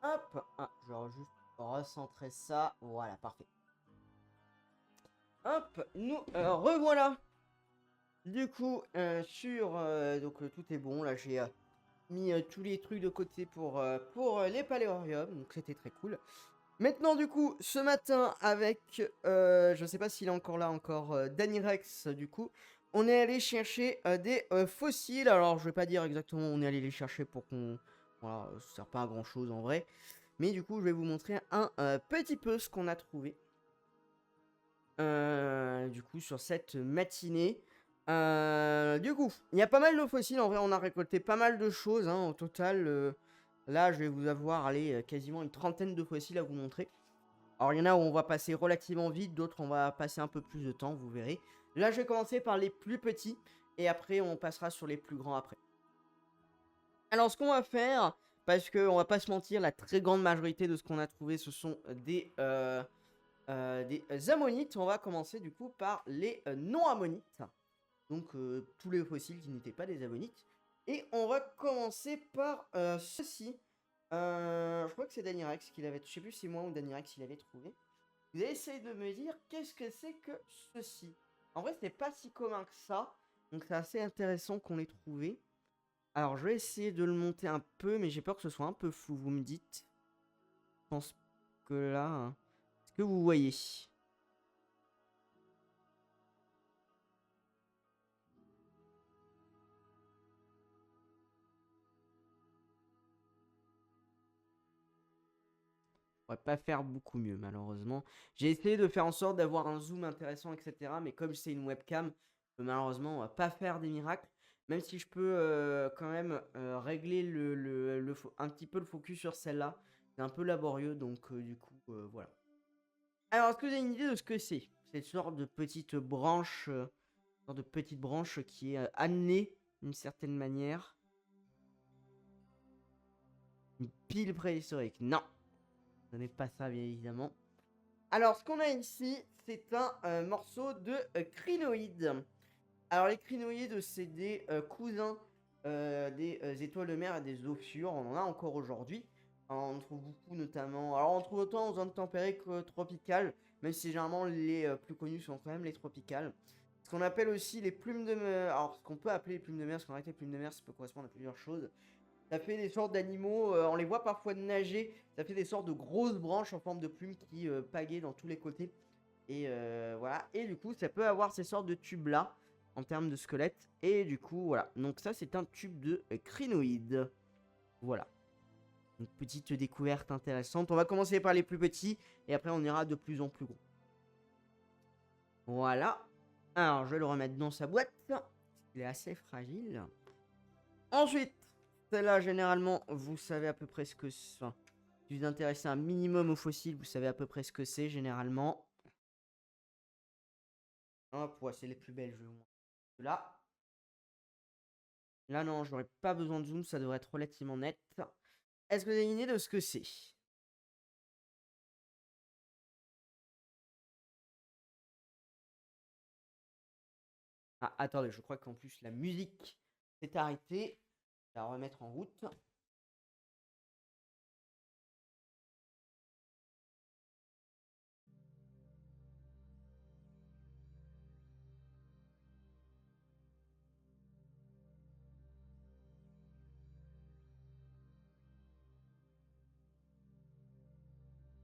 Hop, ah, je vais juste recentrer ça. Voilà, parfait. Hop, nous revoilà. Du coup, tout est bon. Là, j'ai mis tous les trucs de côté pour les paléoriums. Donc, c'était très cool. Maintenant, du coup, ce matin, avec, je sais pas s'il est encore là, Danny Rex, du coup, on est allé chercher des fossiles. Alors, je vais pas dire exactement où on est allé les chercher pour qu'on... Voilà, ça sert pas à grand chose en vrai. Mais du coup, je vais vous montrer un petit peu ce qu'on a trouvé. Du coup, sur cette matinée. Du coup, il y a pas mal de fossiles. En vrai, on a récolté pas mal de choses. Hein, au total, là, je vais vous avoir quasiment une trentaine de fossiles à vous montrer. Alors, il y en a où on va passer relativement vite. D'autres, on va passer un peu plus de temps, vous verrez. Là, je vais commencer par les plus petits. Et après, on passera sur les plus grands après. Alors, ce qu'on va faire, parce qu'on va pas se mentir, la très grande majorité de ce qu'on a trouvé, ce sont des ammonites. On va commencer du coup par les non-ammonites. Donc tous les fossiles qui n'étaient pas des ammonites. Et on va commencer par ceci. Je crois que c'est Danny Rex qui l'avait... Je sais plus si c'est moi ou Danny Rex qui l'avait trouvé. Vous allez essayer de me dire qu'est-ce que c'est que ceci. En vrai, c'est pas si commun que ça. Donc c'est assez intéressant qu'on l'ait trouvé. Alors je vais essayer de le monter un peu, mais j'ai peur que ce soit un peu flou, vous me dites. Je pense que là... Hein. Est-ce que vous voyez? Je pourrais pas faire beaucoup mieux, malheureusement. J'ai essayé de faire en sorte d'avoir un zoom intéressant, etc. Mais comme c'est une webcam, malheureusement, on va pas faire des miracles. Même si je peux quand même régler un petit peu le focus sur celle-là. C'est un peu laborieux, donc du coup, voilà. Alors, est-ce que vous avez une idée de ce que c'est? C'est une sorte de petite branche, qui est annelée d'une certaine manière. Une pile préhistorique. Non, ce n'est pas ça, bien évidemment. Alors, ce qu'on a ici, c'est un morceau de crinoïde. Alors, les crinoïdes, c'est des cousins des étoiles de mer et des ophiures. On en a encore aujourd'hui. On en trouve beaucoup, notamment. Alors, on trouve autant en zone tempérée que tropicale, même si généralement les plus connus sont quand même les tropicales. Ce qu'on appelle aussi les plumes de mer. Alors, ce qu'on peut appeler les plumes de mer, parce qu'en réalité, les plumes de mer, ça peut correspondre à plusieurs choses. Ça fait des sortes d'animaux, on les voit parfois nager, ça fait des sortes de grosses branches en forme de plumes qui pagaient dans tous les côtés. Et voilà, et du coup ça peut avoir ces sortes de tubes là, en termes de squelette. Et du coup voilà, donc ça c'est un tube de crinoïde. Voilà, une petite découverte intéressante. On va commencer par les plus petits, et après on ira de plus en plus gros. Voilà, alors je vais le remettre dans sa boîte, il est assez fragile. Ensuite, celle-là, généralement, vous savez à peu près ce que c'est. Enfin, si vous vous intéressez un minimum aux fossiles, vous savez à peu près ce que c'est, généralement. Hop, ouais, c'est les plus belles, je vais vous montrer. Là. Là, non, j'aurais pas besoin de zoom, ça devrait être relativement net. Est-ce que vous avez une idée de ce que c'est? Ah, attendez, je crois qu'en plus, la musique s'est arrêtée. Je vais la remettre en route.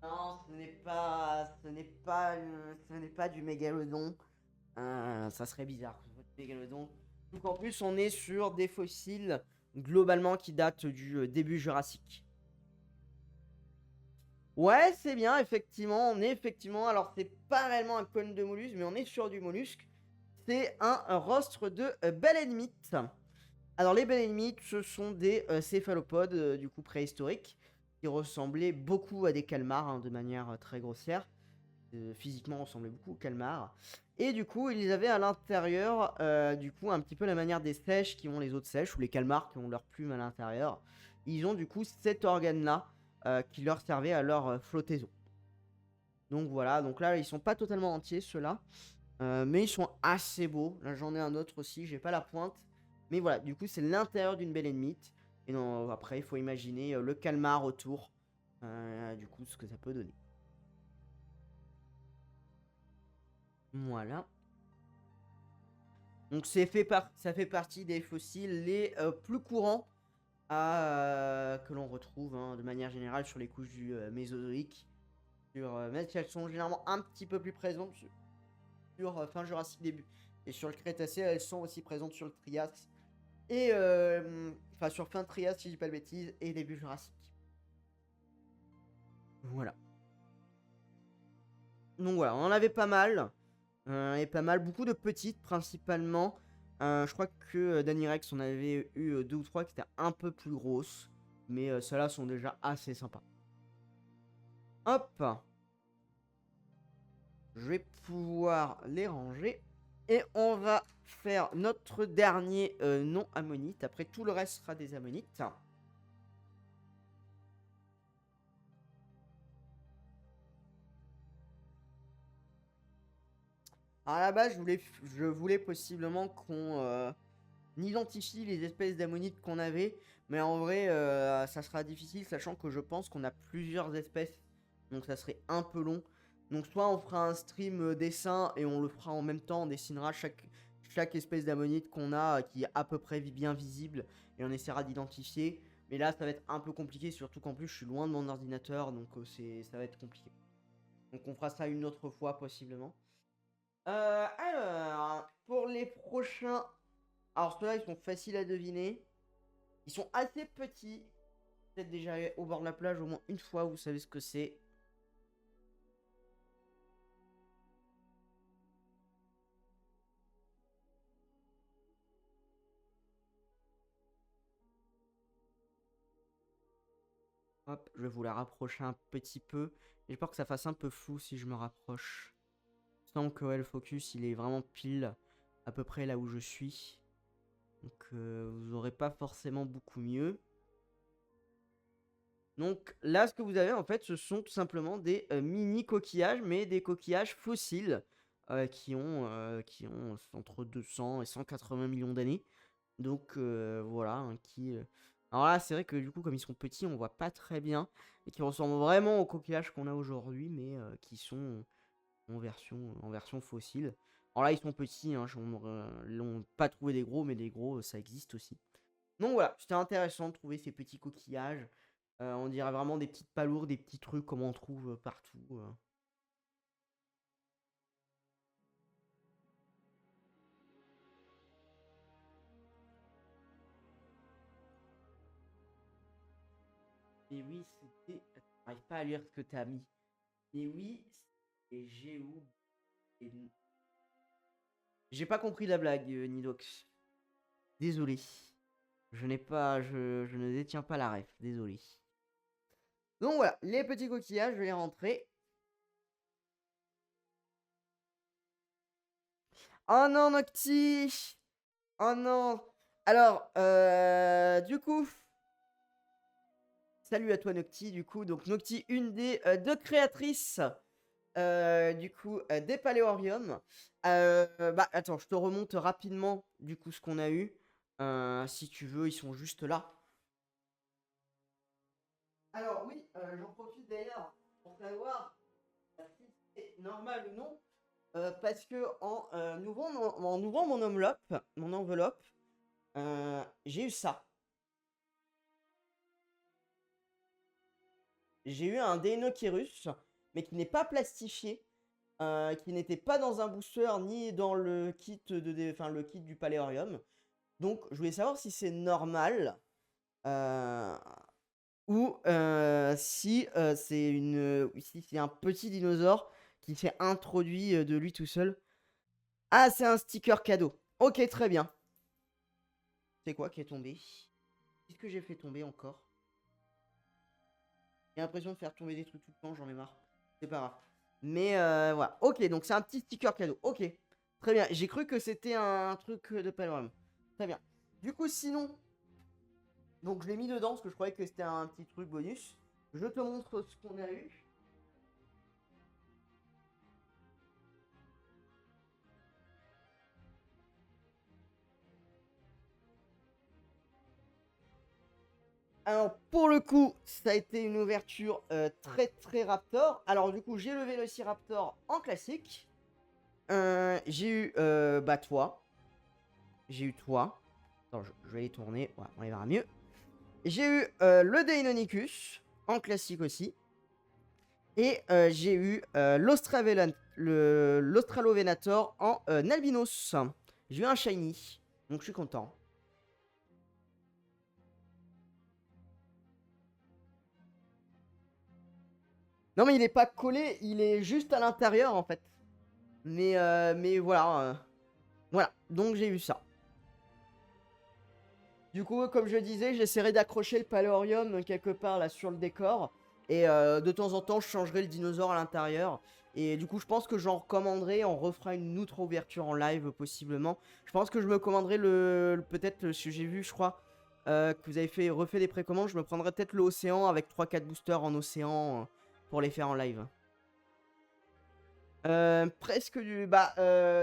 Non, ce n'est pas du mégalodon. Ça serait bizarre. Mégalodon. Donc en plus, on est sur des fossiles globalement qui datent du début jurassique. Ouais, c'est bien, effectivement. On est effectivement. Alors, c'est pas réellement un cône de mollusque, mais on est sur du mollusque. C'est un rostre de baleine mythe. Alors, les baleines mythes, ce sont des céphalopodes du coup préhistoriques qui ressemblaient beaucoup à des calmars hein, de manière très grossière. Physiquement ressemblaient beaucoup aux calmars. Et du coup, ils avaient à l'intérieur, du coup, un petit peu la manière des seiches qui ont les autres seiches, ou les calmars qui ont leurs plumes à l'intérieur. Ils ont du coup cet organe-là qui leur servait à leur flottaison. Donc voilà, donc là, ils sont pas totalement entiers, ceux-là. Mais ils sont assez beaux. Là, j'en ai un autre aussi, j'ai pas la pointe. Mais voilà, du coup, c'est l'intérieur d'une baleine mythe. Et non, après, il faut imaginer le calmar autour. Du coup, ce que ça peut donner. Voilà. Donc ça fait partie des fossiles les plus courants que l'on retrouve de manière générale sur les couches du Mésozoïque. Même si elles sont généralement un petit peu plus présentes sur fin Jurassique début. Et sur le Crétacé, elles sont aussi présentes sur le Trias. Et enfin sur fin Trias, si je dis pas de bêtises, et début Jurassique. Voilà. Donc voilà, on en avait pas mal. Et pas mal, beaucoup de petites principalement. Je crois que Danny Rex, on avait eu 2 ou 3 qui étaient un peu plus grosses. Mais ceux-là sont déjà assez sympas. Hop. Je vais pouvoir les ranger. Et on va faire notre dernier non ammonite. Après, tout le reste sera des ammonites. À la base, je voulais possiblement qu'on identifie les espèces d'ammonites qu'on avait. Mais en vrai, ça sera difficile, sachant que je pense qu'on a plusieurs espèces. Donc ça serait un peu long. Donc soit on fera un stream dessin et on le fera en même temps. On dessinera chaque espèce d'ammonite qu'on a qui est à peu près bien visible. Et on essaiera d'identifier. Mais là, ça va être un peu compliqué, surtout qu'en plus, je suis loin de mon ordinateur. Donc ça va être compliqué. Donc on fera ça une autre fois, possiblement. Alors, pour les prochains... Alors ceux-là, ils sont faciles à deviner. Ils sont assez petits. Peut-être déjà allé au bord de la plage au moins une fois, vous savez ce que c'est. Hop, je vais vous la rapprocher un petit peu. J'ai peur que ça fasse un peu flou si je me rapproche. Sans que le focus, il est vraiment pile à peu près là où je suis. Donc vous aurez pas forcément beaucoup mieux. Donc là, ce que vous avez en fait, ce sont tout simplement des mini coquillages, mais des coquillages fossiles qui ont entre 200 et 180 millions d'années. Donc voilà, alors là, c'est vrai que du coup, comme ils sont petits, on voit pas très bien et qui ressemblent vraiment aux coquillages qu'on a aujourd'hui, mais qui sont en version fossile. Alors là, ils sont petits, hein, ils n'ont pas trouvé des gros, mais des gros, ça existe aussi. Donc voilà, c'était intéressant de trouver ces petits coquillages. On dirait vraiment des petites palourdes, des petits trucs comme on trouve partout. Et oui, c'était. J'arrive pas à lire ce que t'as mis. Et oui, c'est Géo. J'ai pas compris la blague, Nidox. Désolé. Je ne détiens pas la ref. Désolé. Donc voilà, les petits coquillages, je vais les rentrer. Oh non, Nocti! Oh non! Alors, du coup, salut à toi, Nocti. Du coup, donc Nocti, une des deux créatrices du coup des Paléoriums. Bah attends, je te remonte rapidement du coup ce qu'on a eu. Si tu veux, ils sont juste là. Alors oui, j'en profite d'ailleurs pour savoir si c'est normal ou non. Parce que en ouvrant mon enveloppe, j'ai eu ça. J'ai eu un Deinocheirus, mais qui n'est pas plastifié, qui n'était pas dans un booster ni dans le kit le kit du Paléorium. Donc, je voulais savoir si c'est normal euh, ou si c'est un petit dinosaure qui s'est introduit de lui tout seul. Ah, c'est un sticker cadeau. Ok, très bien. C'est quoi qui est tombé? Qu'est-ce que j'ai fait tomber encore? J'ai l'impression de faire tomber des trucs tout le temps, j'en ai marre. C'est pas grave. Mais voilà. Ok, donc c'est un petit sticker cadeau. Ok, très bien. J'ai cru que c'était un truc de Palworm. Très bien. Du coup, sinon, donc je l'ai mis dedans parce que je croyais que c'était un petit truc bonus. Je te montre ce qu'on a eu. Alors, pour le coup, ça a été une ouverture très très Raptor. Alors, du coup, j'ai le Vélociraptor en classique. J'ai eu bah, toi. J'ai eu toi. Attends, je vais les tourner. Ouais, on les verra mieux. J'ai eu le Deinonychus en classique aussi. Et j'ai eu l'Australovenator en albinos. J'ai eu un shiny. Donc, je suis content. Non, mais il est pas collé, il est juste à l'intérieur en fait. Mais voilà. Voilà, donc j'ai eu ça. Du coup, comme je disais, j'essaierai d'accrocher le Paléorium quelque part là sur le décor. Et de temps en temps, je changerai le dinosaure à l'intérieur. Et du coup, je pense que j'en recommanderai. On refera une autre ouverture en live possiblement. Je pense que je me commanderai peut-être ce que j'ai vu, je crois, que vous avez refait des précommandes. Je me prendrai peut-être l'océan avec 3-4 boosters en océan pour les faire en live. Presque du. Bah,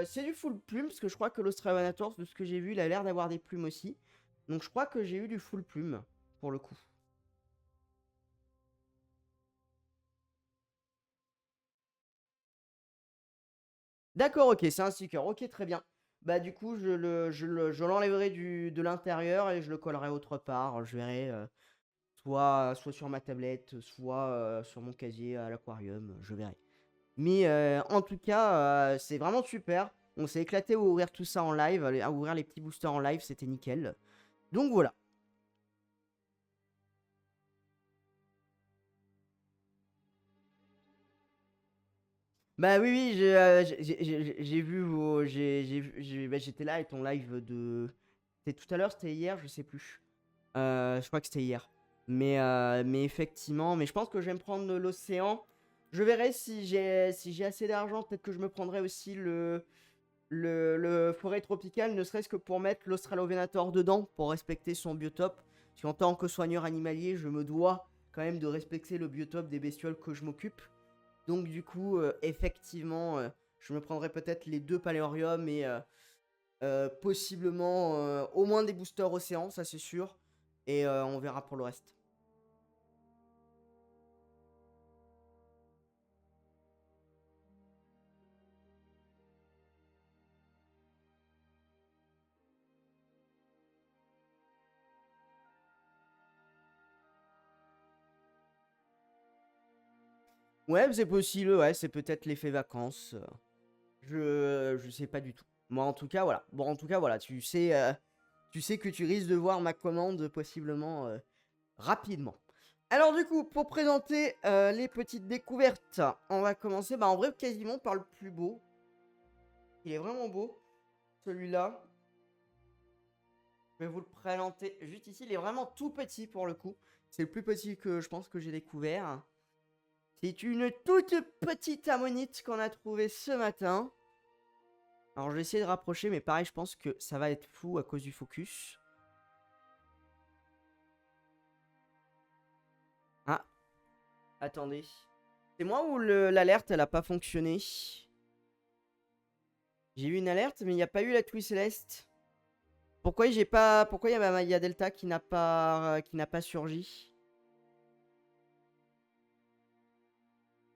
c'est du full plume, parce que je crois que l'Australanator, de ce que j'ai vu, il a l'air d'avoir des plumes aussi. Donc je crois que j'ai eu du full plume, pour le coup. D'accord, ok, c'est un sticker, ok, très bien. Bah, du coup, je l'enlèverai de l'intérieur et je le collerai autre part. Je verrai soit sur ma tablette, soit sur mon casier à l'aquarium, je verrai. Mais en tout cas, c'est vraiment super. On s'est éclaté à ouvrir tout ça en live, à ouvrir les petits boosters en live, c'était nickel. Donc voilà. Bah oui, oui, j'ai vu vos. Bah, j'étais là et ton live de. C'était tout à l'heure, c'était hier, je sais plus. Je crois que c'était hier. Mais effectivement, mais je pense que je vais me prendre l'océan. Je verrai si j'ai assez d'argent. Peut-être que je me prendrai aussi le forêt tropicale, ne serait-ce que pour mettre l'Australovenator dedans, pour respecter son biotope. Parce qu'en tant que soigneur animalier, je me dois quand même de respecter le biotope des bestioles que je m'occupe. Donc du coup, effectivement, je me prendrai peut-être les deux paléoriums et possiblement au moins des boosters océans, ça c'est sûr. Et on verra pour le reste. Ouais, c'est possible, ouais, c'est peut-être l'effet vacances. Je sais pas du tout. Moi en tout cas, voilà. Bon, en tout cas, voilà, tu sais que tu risques de voir ma commande possiblement rapidement. Alors du coup, pour présenter les petites découvertes, on va commencer bah, en vrai quasiment par le plus beau. Il est vraiment beau, celui-là. Je vais vous le présenter juste ici. Il est vraiment tout petit pour le coup. C'est le plus petit que je pense que j'ai découvert. C'est une toute petite ammonite qu'on a trouvée ce matin. Alors je vais essayer de rapprocher, mais pareil, je pense que ça va être flou à cause du focus. Ah, attendez. C'est moi ou l'alerte, elle a pas fonctionné? J'ai eu une alerte, mais il n'y a pas eu la pluie céleste. Pourquoi j'ai pas. Pourquoi il y a ma Maya Delta qui n'a pas surgi?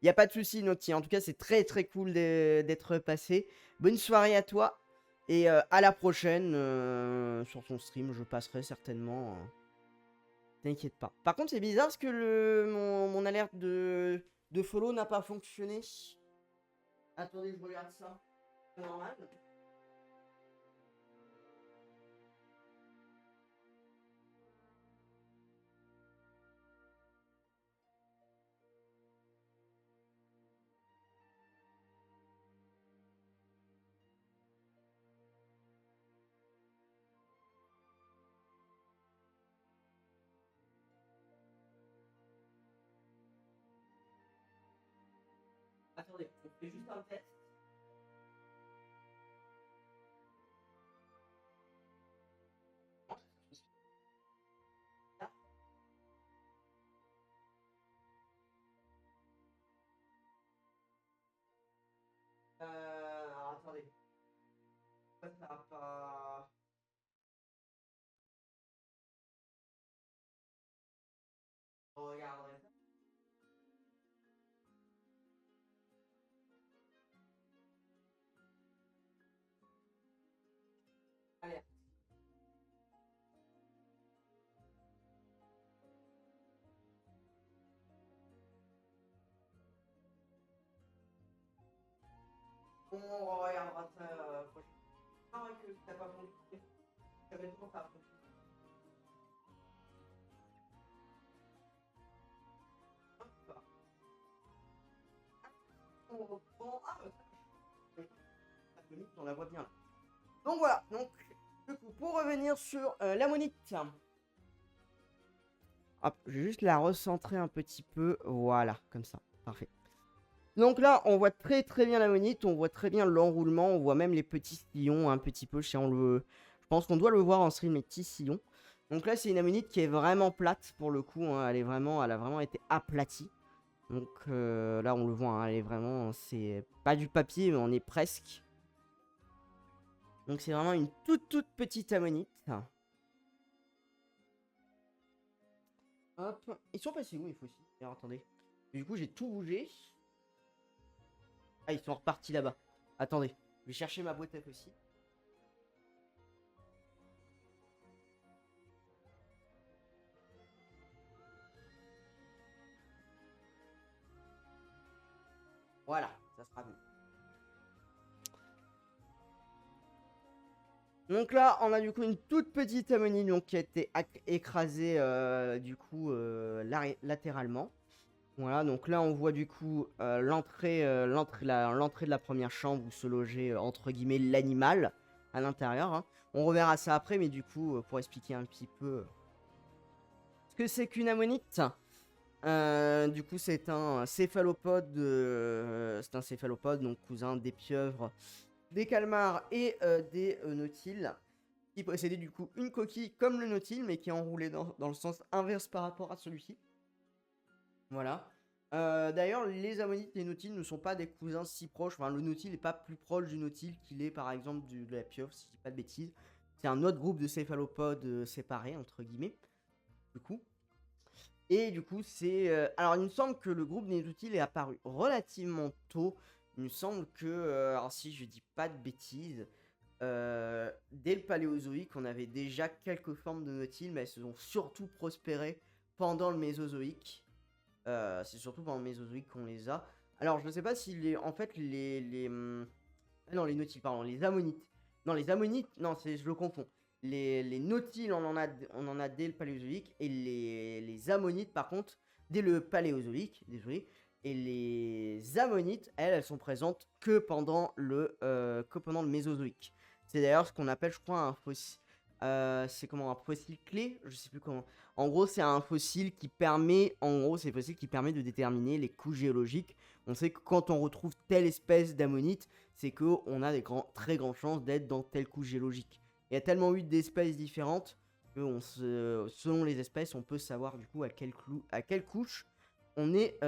Il n'y a pas de souci, Noti. En tout cas, c'est très très cool d'être passé. Bonne soirée à toi. Et à la prochaine sur ton stream. Je passerai certainement. T'inquiète pas. Par contre, c'est bizarre parce que mon alerte de follow n'a pas fonctionné. Attendez, je regarde ça. C'est normal. Attendez, on fait juste un test. Alors, attendez. Ça n'a pas. On regardera ça prochaine. Ah ouais, que t'as pas compris. J'avais trop ça. On reprend. Ah bah ça, on la voit bien là. Donc voilà, donc du coup, pour revenir sur l'ammonite. Hop, je vais juste la recentrer un petit peu. Voilà, comme ça. Parfait. Donc là, on voit très très bien l'ammonite, on voit très bien l'enroulement, on voit même les petits sillons un petit peu. Je pense qu'on doit le voir en stream, les petits sillons. Donc là, c'est une ammonite qui est vraiment plate pour le coup. Hein. Elle a vraiment été aplatie. Donc là, on le voit, hein, elle est vraiment, c'est pas du papier, mais on est presque. Donc c'est vraiment une toute petite ammonite. Hop, ils sont passés où les fossiles? Alors attendez. Du coup, j'ai tout bougé. Ah, ils sont repartis là-bas. Attendez, je vais chercher ma boîte à fossiles. Voilà, ça sera mieux. Donc là, on a du coup une toute petite ammonite donc, qui a été écrasée du coup latéralement. Voilà, donc là on voit du coup l'entrée de la première chambre où se logeait entre guillemets l'animal à l'intérieur. Hein. On reverra ça après, mais du coup pour expliquer un petit peu ce que c'est qu'une ammonite. Du coup c'est un céphalopode, donc cousin des pieuvres, des calmars et des nautiles, qui possédait du coup une coquille comme le nautile, mais qui est enroulée dans le sens inverse par rapport à celui-ci. Voilà. D'ailleurs, les ammonites et les nautiles ne sont pas des cousins si proches. Enfin, le nautile n'est pas plus proche du nautile qu'il est par exemple de la pieuvre, si je dis pas de bêtises. C'est un autre groupe de céphalopodes séparés, entre guillemets, du coup. Et du coup, c'est... alors, il me semble que le groupe des nautiles est apparu relativement tôt. Il me semble que... alors, si je dis pas de bêtises, dès le Paléozoïque, on avait déjà quelques formes de nautiles, mais elles se sont surtout prospérées pendant le Mésozoïque. C'est surtout pendant le Mésozoïque qu'on les a. Alors, je ne sais pas si en fait, non, les nautiles, pardon, les ammonites. Non, les ammonites, non, je le confonds. Les nautiles, on en a dès le Paléozoïque. Et les ammonites, par contre, dès le Paléozoïque, désolé. Et les ammonites, elles sont présentes que pendant le Mésozoïque. C'est d'ailleurs ce qu'on appelle, je crois, un fossile. C'est comment, un fossile clé? Je sais plus comment. En gros, c'est un fossile qui permet, de déterminer les couches géologiques. On sait que quand on retrouve telle espèce d'ammonite, c'est qu'on a très grandes chances d'être dans telle couche géologique. Il y a tellement eu d'espèces différentes que selon les espèces, on peut savoir du coup à quelle couche on est,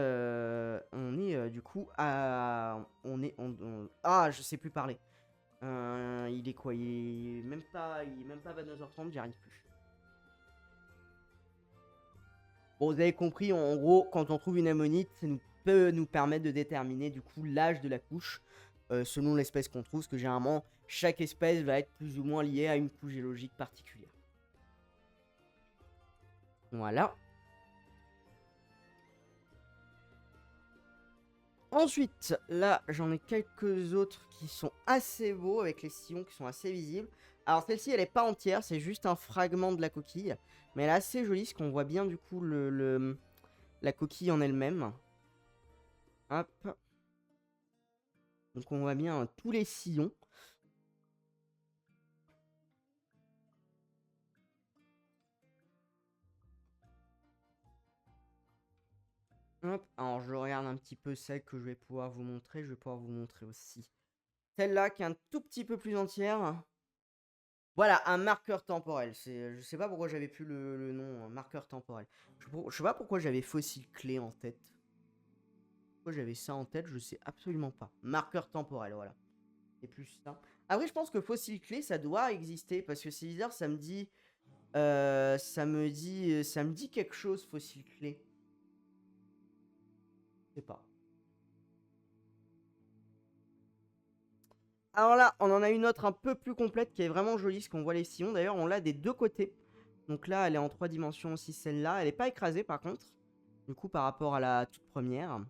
du coup ah, je sais plus parler. Il est quoi? Il est même pas 22h30, j'y arrive plus. Bon, vous avez compris, en gros, quand on trouve une ammonite, ça peut nous permettre de déterminer du coup l'âge de la couche selon l'espèce qu'on trouve, parce que généralement, chaque espèce va être plus ou moins liée à une couche géologique particulière. Voilà. Ensuite, là, j'en ai quelques autres qui sont assez beaux, avec les sillons qui sont assez visibles. Alors, celle-ci, elle n'est pas entière, c'est juste un fragment de la coquille. Mais elle est assez jolie, parce qu'on voit bien, du coup, la coquille en elle-même. Hop. Donc, on voit bien tous les sillons. Hop. Alors, je regarde un petit peu celle que je vais pouvoir vous montrer. Je vais pouvoir vous montrer aussi celle-là, qui est un tout petit peu plus entière. Voilà, un marqueur temporel. Je sais pas pourquoi j'avais plus le nom, marqueur temporel. Je sais pas pourquoi j'avais fossile clé en tête. Pourquoi j'avais ça en tête, je sais absolument pas. Marqueur temporel, voilà. C'est plus ça. Après, je pense que fossile clé, ça doit exister, parce que c'est bizarre, ça me dit... ça me dit quelque chose, fossile clé. Je sais pas. Alors là, on en a une autre un peu plus complète qui est vraiment jolie, parce qu'on voit les sillons. D'ailleurs, on l'a des deux côtés. Donc là, elle est en 3 dimensions aussi, celle-là. Elle n'est pas écrasée, par contre. Du coup, par rapport à la toute première.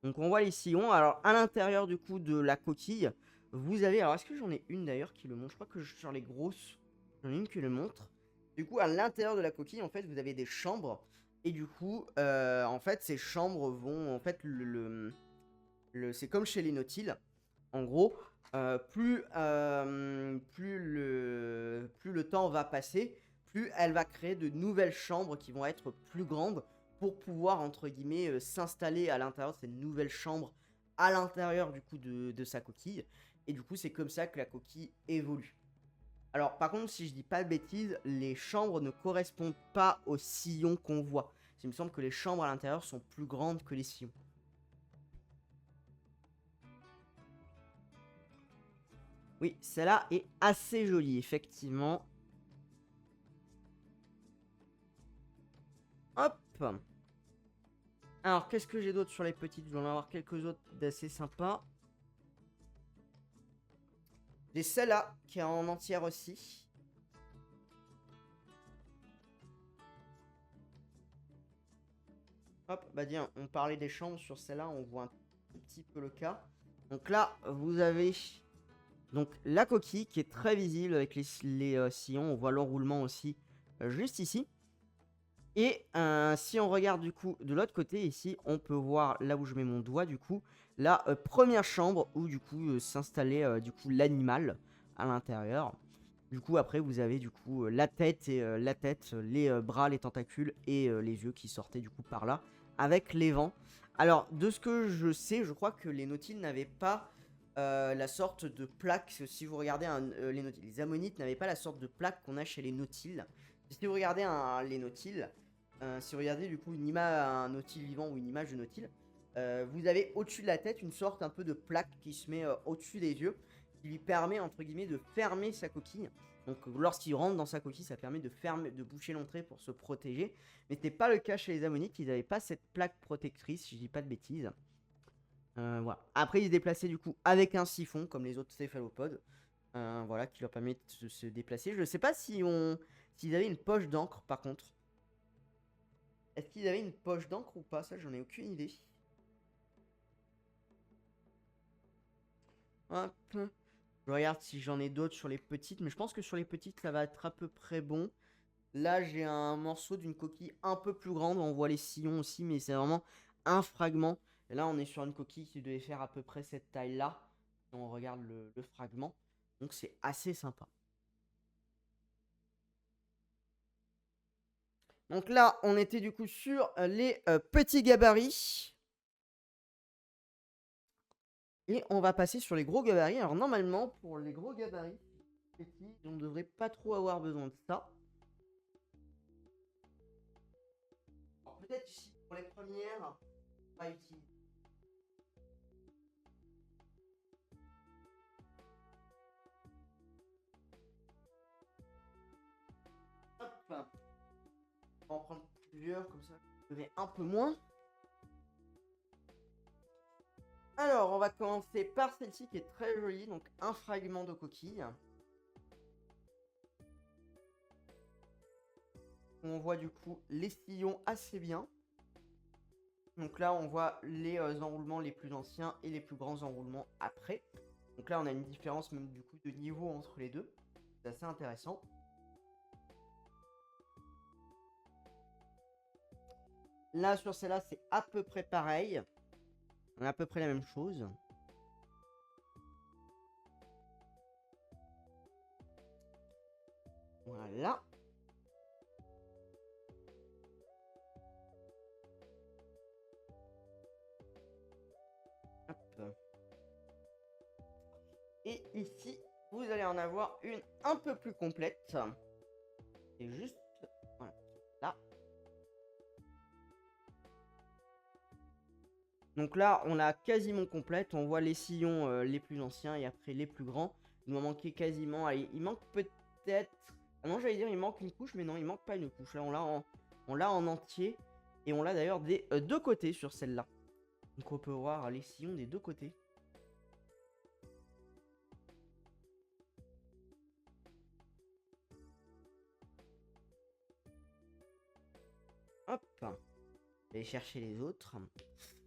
Donc on voit les sillons. Alors à l'intérieur du coup de la coquille, vous avez... Alors est-ce que j'en ai une d'ailleurs qui le montre? Je crois que sur les grosses, j'en ai une qui le montre. Du coup à l'intérieur de la coquille, en fait, vous avez des chambres. Et du coup, en fait, ces chambres vont... En fait, c'est comme chez les nautiles. En gros, plus le temps va passer, plus elle va créer de nouvelles chambres qui vont être plus grandes pour pouvoir, entre guillemets, s'installer à l'intérieur de ces nouvelles chambres à l'intérieur du coup de sa coquille. Et du coup, c'est comme ça que la coquille évolue. Alors, par contre, si je dis pas de bêtises, les chambres ne correspondent pas aux sillons qu'on voit. Il me semble que les chambres à l'intérieur sont plus grandes que les sillons. Oui, celle-là est assez jolie, effectivement. Hop. Alors, qu'est-ce que j'ai d'autre sur les petites? Je vais en avoir quelques autres d'assez sympas. J'ai celle-là, qui est en entière aussi. Hop, bah tiens, on parlait des chambres. Sur celle-là, on voit un petit peu le cas. Donc là, vous avez donc la coquille qui est très visible avec les sillons. On voit l'enroulement aussi juste ici. Et si on regarde du coup de l'autre côté ici, on peut voir là où je mets mon doigt du coup, la première chambre où du coup s'installait du coup l'animal à l'intérieur. Du coup après vous avez du coup la tête et les bras, les tentacules et les yeux qui sortaient du coup par là avec les vents. Alors de ce que je sais, je crois que les nautiles n'avaient pas la sorte de plaque. Si vous regardez les ammonites n'avaient pas la sorte de plaque qu'on a chez les nautiles. Si vous regardez les nautiles, si vous regardez du coup un nautile vivant ou une image de nautile, vous avez au-dessus de la tête une sorte un peu de plaque qui se met au-dessus des yeux, qui lui permet entre guillemets de fermer sa coquille. Donc lorsqu'il rentre dans sa coquille, ça permet de boucher l'entrée pour se protéger. Mais ce n'est pas le cas chez les ammonites, ils n'avaient pas cette plaque protectrice, si je dis pas de bêtises. Voilà. Après, ils se déplaçaient du coup avec un siphon, comme les autres céphalopodes. Voilà, qui leur permet de se déplacer. Je ne sais pas s'ils avaient une poche d'encre par contre. Est-ce qu'ils avaient une poche d'encre ou pas? Ça, j'en ai aucune idée. Hop. Je regarde si j'en ai d'autres sur les petites, mais je pense que sur les petites, ça va être à peu près bon. Là, j'ai un morceau d'une coquille un peu plus grande. On voit les sillons aussi, mais c'est vraiment un fragment. Et là, on est sur une coquille qui devait faire à peu près cette taille-là. On regarde le fragment. Donc, c'est assez sympa. Donc là, on était du coup sur les petits gabarits. Et on va passer sur les gros gabarits. Alors normalement, pour les gros gabarits petits, on ne devrait pas trop avoir besoin de ça. Peut-être ici, pour les premières, pas utile. Hop. On va en prendre plusieurs, comme ça, je vais un peu moins. Alors, on va commencer par celle-ci qui est très jolie. Donc, un fragment de coquille. On voit du coup les sillons assez bien. Donc là, on voit les enroulements les plus anciens et les plus grands enroulements après. Donc là, on a une différence même du coup de niveau entre les deux. C'est assez intéressant. Là, sur celle-là, c'est à peu près pareil. On a à peu près la même chose. Voilà. Hop. Et ici, vous allez en avoir une un peu plus complète. C'est juste voilà, là. Donc là, on l'a quasiment complète. On voit les sillons les plus anciens et après les plus grands. Il m'en manquait quasiment. Allez, il manque peut-être... Ah non, j'allais dire il manque une couche, mais non, il manque pas une couche. Là, on l'a en entier. Et on l'a d'ailleurs des deux côtés sur celle-là. Donc on peut voir les sillons des deux côtés. Hop. Je vais chercher les autres.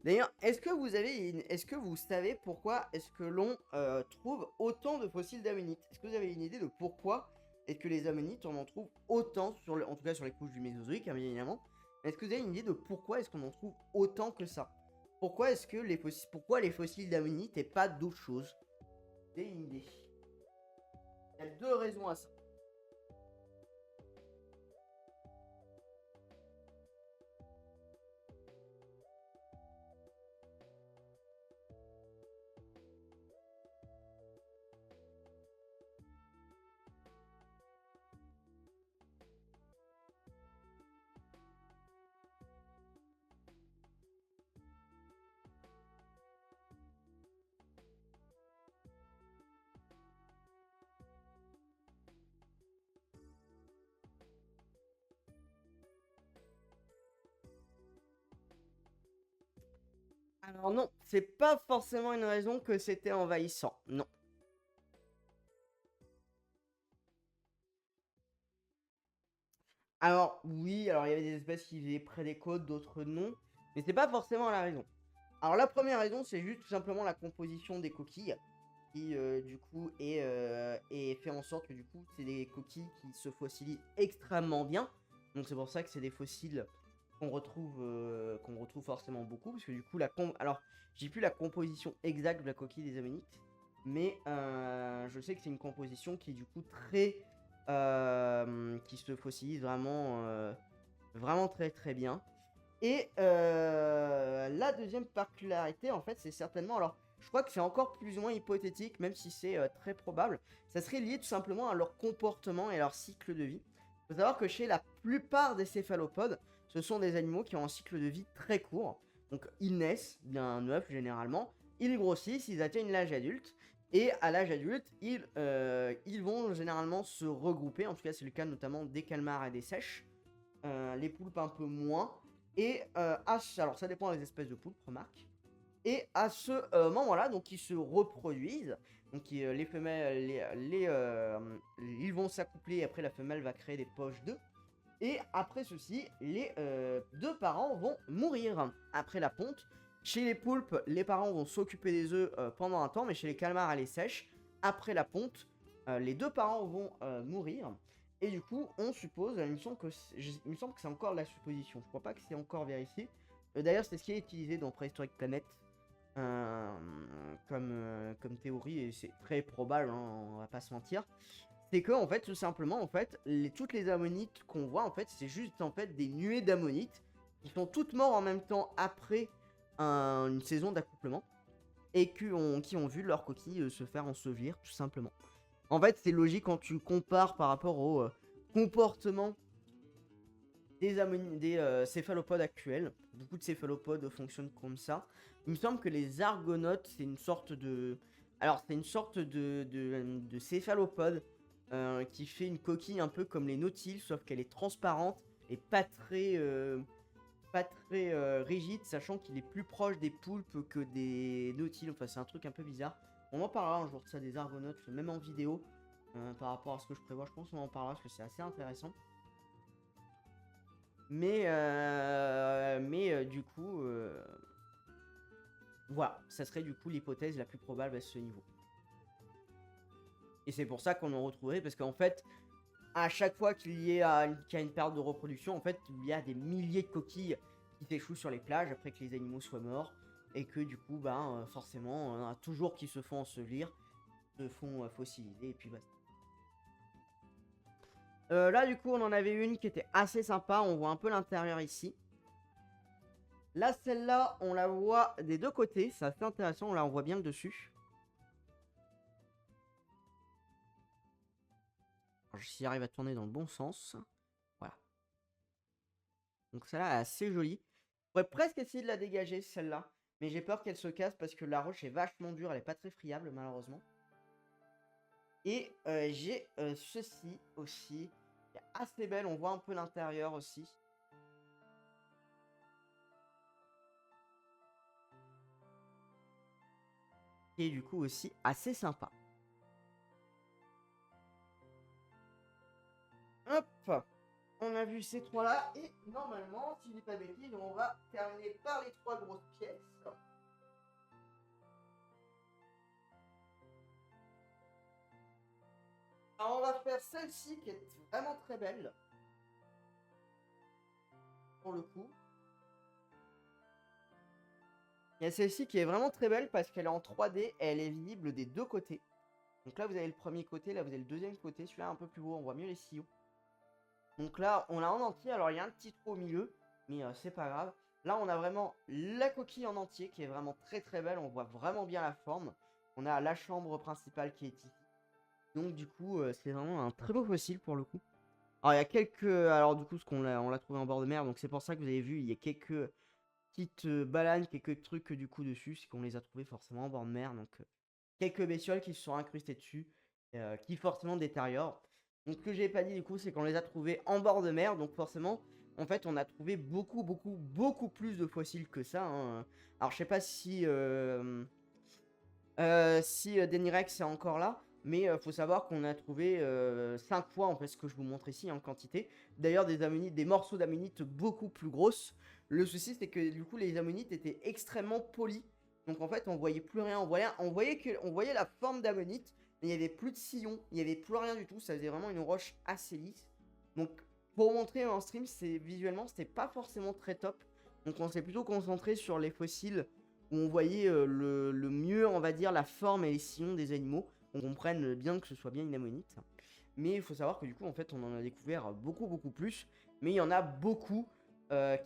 D'ailleurs, est-ce que vous savez pourquoi est-ce que l'on trouve autant de fossiles d'ammonites? Est-ce que vous avez une idée de pourquoi est-ce que les ammonites, on en trouve autant, en tout cas sur les couches du Mésozoïque, hein, bien évidemment. Est-ce que vous avez une idée de pourquoi est-ce qu'on en trouve autant que ça? Pourquoi est-ce que pourquoi les fossiles d'ammonites et pas d'autres choses? Vous avez une idée? Il y a deux raisons à ça. Alors non, c'est pas forcément une raison que c'était envahissant, non. Alors oui, alors il y avait des espèces qui vivaient près des côtes, d'autres non, mais c'est pas forcément la raison. Alors la première raison, c'est juste tout simplement la composition des coquilles, qui du coup est fait en sorte que du coup c'est des coquilles qui se fossilisent extrêmement bien. Donc c'est pour ça que c'est des fossiles qu'on retrouve forcément beaucoup, parce que du coup alors j'ai plus la composition exacte de la coquille des ammonites, mais je sais que c'est une composition qui est du coup très qui se fossilise vraiment très très bien. Et la deuxième particularité, en fait, c'est certainement, alors je crois que c'est encore plus ou moins hypothétique, même si c'est très probable, ça serait lié tout simplement à leur comportement et à leur cycle de vie. Il faut savoir que chez la plupart des céphalopodes, ce sont des animaux qui ont un cycle de vie très court. Donc ils naissent bien neufs généralement, ils grossissent, ils atteignent l'âge adulte, et à l'âge adulte, ils vont généralement se regrouper, en tout cas c'est le cas notamment des calmars et des seiches, les poulpes un peu moins. Et alors ça dépend des espèces de poulpes, remarque. Et à ce moment-là, donc ils se reproduisent. Donc les femelles, ils vont s'accoupler. Après, la femelle va créer des poches d'œufs. Et après ceci, les deux parents vont mourir après la ponte. Chez les poulpes, les parents vont s'occuper des œufs pendant un temps, mais chez les calmars et les seiches, après la ponte, les deux parents vont mourir. Et du coup, on suppose, il me semble que c'est encore la supposition, je crois pas que c'est encore vérifié. D'ailleurs, c'est ce qui est utilisé dans Préhistorique Planet comme théorie, et c'est très probable, hein, on va pas se mentir. C'est que, en fait, tout simplement, en fait, toutes les ammonites qu'on voit, en fait, c'est juste, en fait, des nuées d'ammonites qui sont toutes mortes en même temps après une saison d'accouplement et qui ont vu leur coquille se faire ensevelir, tout simplement. En fait, c'est logique quand tu compares par rapport au comportement des céphalopodes actuels. Beaucoup de céphalopodes fonctionnent comme ça. Il me semble que les argonautes, c'est une sorte de... Alors, c'est une sorte de céphalopode qui fait une coquille un peu comme les nautiles, sauf qu'elle est transparente et pas très rigide, sachant qu'il est plus proche des poulpes que des nautiles. Enfin, c'est un truc un peu bizarre. On en parlera un jour de ça, des argonautes, même en vidéo, par rapport à ce que je prévois. Je pense qu'on en parlera parce que c'est assez intéressant. Mais du coup, voilà, ça serait du coup l'hypothèse la plus probable à ce niveau. Et c'est pour ça qu'on en retrouverait, parce qu'en fait, à chaque fois qu'il y a une période de reproduction, en fait, il y a des milliers de coquilles qui s'échouent sur les plages après que les animaux soient morts. Et que du coup, forcément, on a toujours qui se font ensevelir, se font fossiliser, et puis basta. Là, du coup, on en avait une qui était assez sympa. On voit un peu l'intérieur ici. Là, celle-là, on la voit des deux côtés. C'est assez intéressant. Là, on voit bien le dessus. Si j'arrive à tourner dans le bon sens. Voilà. Donc, celle-là est assez jolie. Je pourrais presque essayer de la dégager, celle-là. Mais j'ai peur qu'elle se casse parce que la roche est vachement dure. Elle est pas très friable, malheureusement. Et j'ai ceci aussi. Qui est assez belle. On voit un peu l'intérieur aussi. Qui est du coup aussi assez sympa. Hop. On a vu ces trois-là, et normalement, si je dis pas de bêtises, on va terminer par les trois grosses pièces. Alors, on va faire celle-ci qui est vraiment très belle. Pour le coup. Il y a celle-ci qui est vraiment très belle parce qu'elle est en 3D et elle est visible des deux côtés. Donc là, vous avez le premier côté, là, vous avez le deuxième côté. Celui-là, un peu plus beau, on voit mieux les sillons. Donc là, on l'a en entier. Alors, il y a un petit trou au milieu, mais c'est pas grave. Là, on a vraiment la coquille en entier qui est vraiment très très belle. On voit vraiment bien la forme. On a la chambre principale qui est ici. Donc, du coup, c'est vraiment un très beau fossile pour le coup. Alors, il y a quelques. Alors, du coup, on l'a trouvé en bord de mer. Donc, c'est pour ça que vous avez vu, il y a quelques petites baleines, quelques trucs du coup dessus. C'est qu'on les a trouvés forcément en bord de mer. Donc, quelques bestioles qui se sont incrustées dessus, qui forcément détériorent. Donc ce que j'ai pas dit du coup, c'est qu'on les a trouvés en bord de mer, donc forcément, en fait, on a trouvé beaucoup plus de fossiles que ça, hein. Alors je sais pas si Denirex est encore là, mais faut savoir qu'on a trouvé 5 fois en fait ce que je vous montre ici en quantité. D'ailleurs des ammonites, des morceaux d'ammonites beaucoup plus grosses. Le souci c'est que du coup les ammonites étaient extrêmement polis. Donc en fait on voyait plus rien, on voyait la forme d'ammonite, mais il n'y avait plus de sillon, il n'y avait plus rien du tout, ça faisait vraiment une roche assez lisse. Donc pour montrer en stream, visuellement c'était pas forcément très top. Donc on s'est plutôt concentré sur les fossiles où on voyait le mieux, on va dire, la forme et les sillons des animaux. On comprenne bien que ce soit bien une ammonite. Mais il faut savoir que du coup, en fait, on en a découvert beaucoup plus. Mais il y en a beaucoup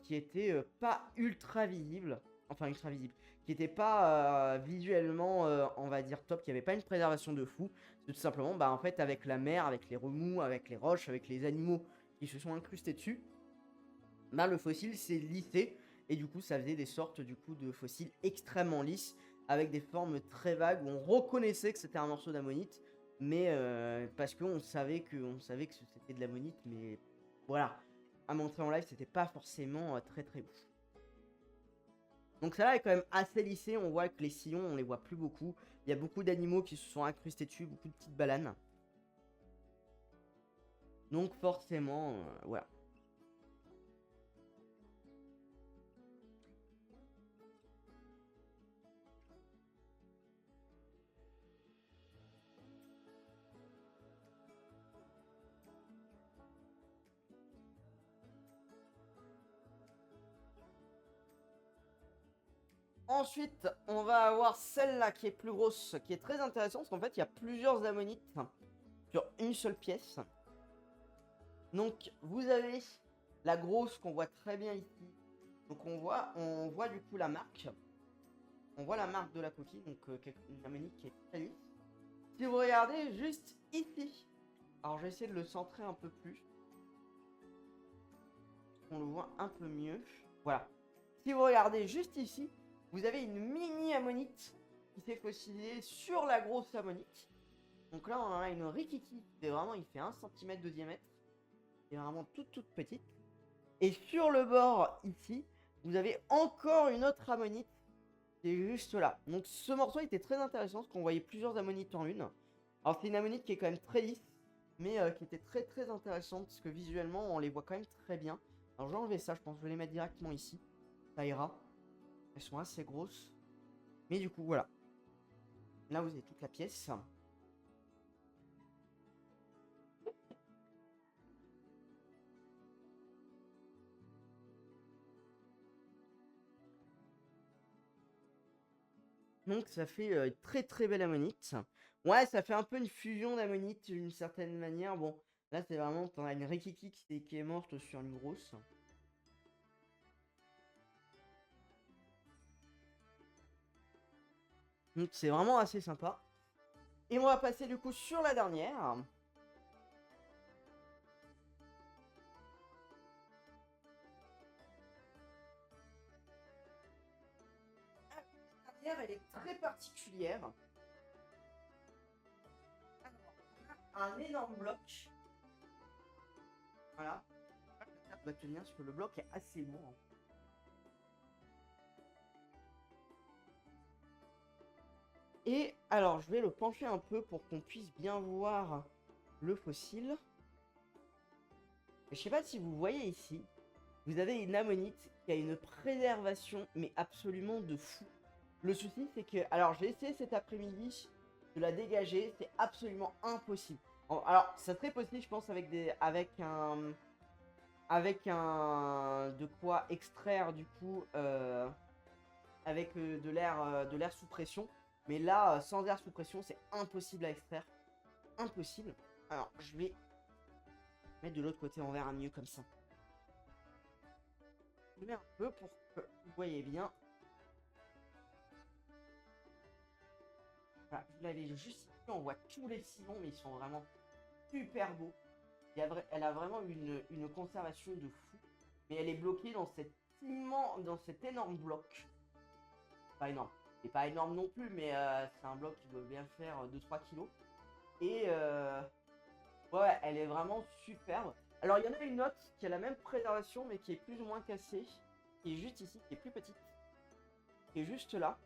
qui étaient pas ultra visibles. Enfin, ultra visibles. Qui n'étaient pas visuellement, on va dire, top. Qui n'avaient pas une préservation de fou. C'est tout simplement, bah, en fait, avec la mer, avec les remous, avec les roches, avec les animaux qui se sont incrustés dessus, bah, le fossile s'est lissé. Et du coup, ça faisait des sortes du coup de fossiles extrêmement lisses, avec des formes très vagues, où on reconnaissait que c'était un morceau d'ammonite, mais parce qu'on savait que c'était de l'ammonite, mais voilà, à montrer en live, c'était pas forcément très beau. Donc ça là est quand même assez lissé, on voit que les sillons, on les voit plus beaucoup. Il y a beaucoup d'animaux qui se sont incrustés dessus, beaucoup de petites balanes. Donc forcément, voilà. Ensuite, on va avoir celle-là qui est plus grosse, qui est très intéressante, parce qu'en fait, il y a plusieurs ammonites sur une seule pièce. Donc, vous avez la grosse qu'on voit très bien ici. Donc, on voit du coup la marque. On voit la marque de la coquille, donc une ammonite qui est très lisse. Si vous regardez juste ici, alors je vais essayer de le centrer un peu plus. On le voit un peu mieux. Voilà. Si vous regardez juste ici, vous avez une mini ammonite qui s'est fossilisée sur la grosse ammonite. Donc là, on en a une rikiki. C'est vraiment, il fait 1 cm de diamètre. C'est vraiment toute petite. Et sur le bord ici, vous avez encore une autre ammonite qui est juste là. Donc ce morceau était très intéressant parce qu'on voyait plusieurs ammonites en une. Alors c'est une ammonite qui est quand même très lisse, mais qui était très intéressante parce que visuellement, on les voit quand même très bien. Alors je vais enlever ça, je pense que je vais les mettre directement ici. Ça ira. Elles sont assez grosses. Mais du coup, voilà. Là, vous avez toute la pièce. Donc ça fait très belle ammonite. Ouais, ça fait un peu une fusion d'ammonite d'une certaine manière. Bon, là c'est vraiment, t'en as une rikiki qui est morte sur une grosse. Donc c'est vraiment assez sympa. Et on va passer du coup sur la dernière. La dernière, elle est très particulière. Alors, un énorme bloc. Voilà. La table va tenir parce que le bloc est assez lourd. Et alors, je vais le pencher un peu pour qu'on puisse bien voir le fossile. Je sais pas si vous voyez ici, vous avez une ammonite qui a une préservation, mais absolument de fou. Le souci, c'est que, alors j'ai essayé cet après-midi de la dégager, c'est absolument impossible. Alors, ça serait possible, je pense, de quoi extraire du coup, avec de l'air sous pression. Mais là, sans air sous pression, c'est impossible à extraire, impossible. Alors, je vais mettre de l'autre côté, on verra mieux comme ça. Je mets un peu pour que vous voyez bien. Voilà, vous l'avez juste ici, on voit tous les sillons, mais ils sont vraiment super beaux. Elle a vraiment une conservation de fou. Mais elle est bloquée dans cet énorme bloc. Pas énorme. C'est pas énorme non plus, mais c'est un bloc qui doit bien faire 2-3 kilos. Et ouais, elle est vraiment superbe. Alors, il y en a une autre qui a la même préservation, mais qui est plus ou moins cassée. Qui est juste ici, qui est plus petite. Qui est juste là.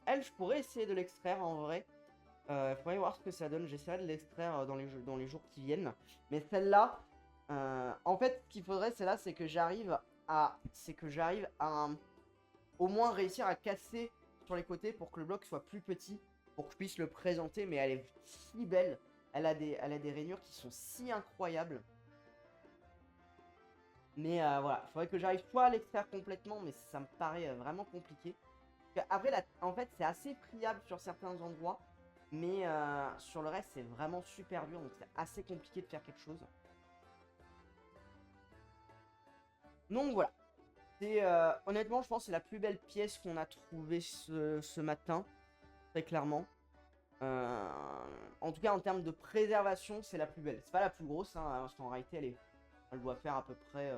Elle, je pourrais essayer de l'extraire en vrai. Faudrait voir ce que ça donne. J'essaierai de l'extraire dans les jours qui viennent. Mais celle-là, en fait, ce qu'il faudrait, celle-là, c'est que j'arrive à au moins réussir à casser sur les côtés pour que le bloc soit plus petit, pour que je puisse le présenter. Mais elle est si belle. Elle a des rainures qui sont si incroyables. Mais voilà, il faudrait que j'arrive soit à l'extraire complètement, mais ça me paraît vraiment compliqué. Après, en fait, c'est assez friable sur certains endroits, mais sur le reste, c'est vraiment super dur, donc c'est assez compliqué de faire quelque chose. Donc voilà. Honnêtement, je pense que c'est la plus belle pièce qu'on a trouvée ce matin, très clairement. En tout cas, en termes de préservation, c'est la plus belle. C'est pas la plus grosse, hein, parce qu'en réalité, elle doit faire à peu près,